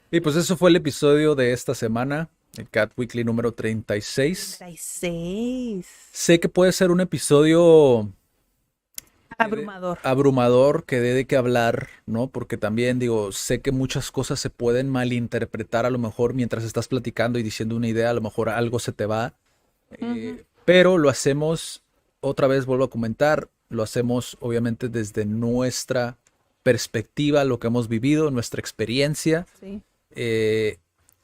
[SPEAKER 1] Y pues eso fue el episodio de esta semana, el Cat Weekly número 36.
[SPEAKER 2] 36.
[SPEAKER 1] Sé que puede ser un episodio
[SPEAKER 2] Abrumador.
[SPEAKER 1] abrumador que dé de qué hablar, ¿no? Porque también digo, sé que muchas cosas se pueden malinterpretar a lo mejor mientras estás platicando y diciendo una idea, a lo mejor algo se te va. Pero lo hacemos, otra vez vuelvo a comentar, lo hacemos obviamente desde nuestra perspectiva, lo que hemos vivido, nuestra experiencia.
[SPEAKER 2] Sí.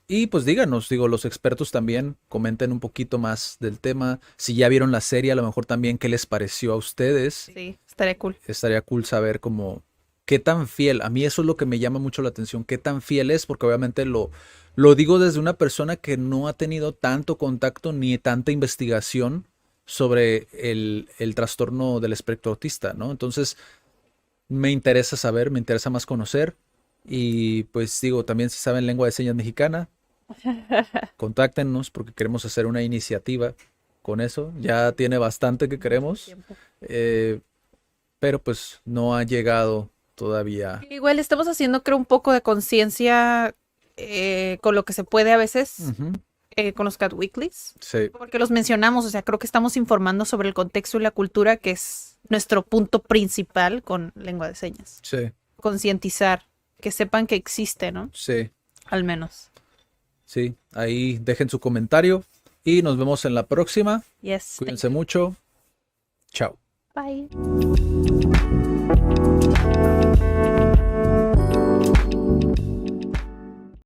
[SPEAKER 1] Y pues díganos, digo, los expertos también comenten un poquito más del tema. Si ya vieron la serie, a lo mejor también qué les pareció a ustedes.
[SPEAKER 2] Sí, estaría cool.
[SPEAKER 1] Estaría cool saber como qué tan fiel. A mí eso es lo que me llama mucho la atención, qué tan fiel es, porque obviamente lo digo desde una persona que no ha tenido tanto contacto ni tanta investigación sobre el trastorno del espectro autista, ¿no? Entonces, me interesa saber, me interesa más conocer. Y pues digo, también si saben lengua de señas mexicana, contáctenos porque queremos hacer una iniciativa con eso. Ya tiene bastante que queremos, eh, pero pues no ha llegado todavía.
[SPEAKER 2] Igual estamos haciendo, creo, un poco de conciencia con lo que se puede a veces.
[SPEAKER 1] Ujú.
[SPEAKER 2] con los Cat Weeklies.
[SPEAKER 1] Sí,
[SPEAKER 2] Porque los mencionamos, o sea, creo que estamos informando sobre el contexto y la cultura, que es nuestro punto principal con lengua de señas.
[SPEAKER 1] sí,
[SPEAKER 2] Concientizar, que sepan que existe, ¿no?
[SPEAKER 1] sí,
[SPEAKER 2] Al menos.
[SPEAKER 1] sí. Ahí dejen su comentario y nos vemos en la próxima.
[SPEAKER 2] Yes.
[SPEAKER 1] Cuídense mucho. Chao.
[SPEAKER 2] Bye.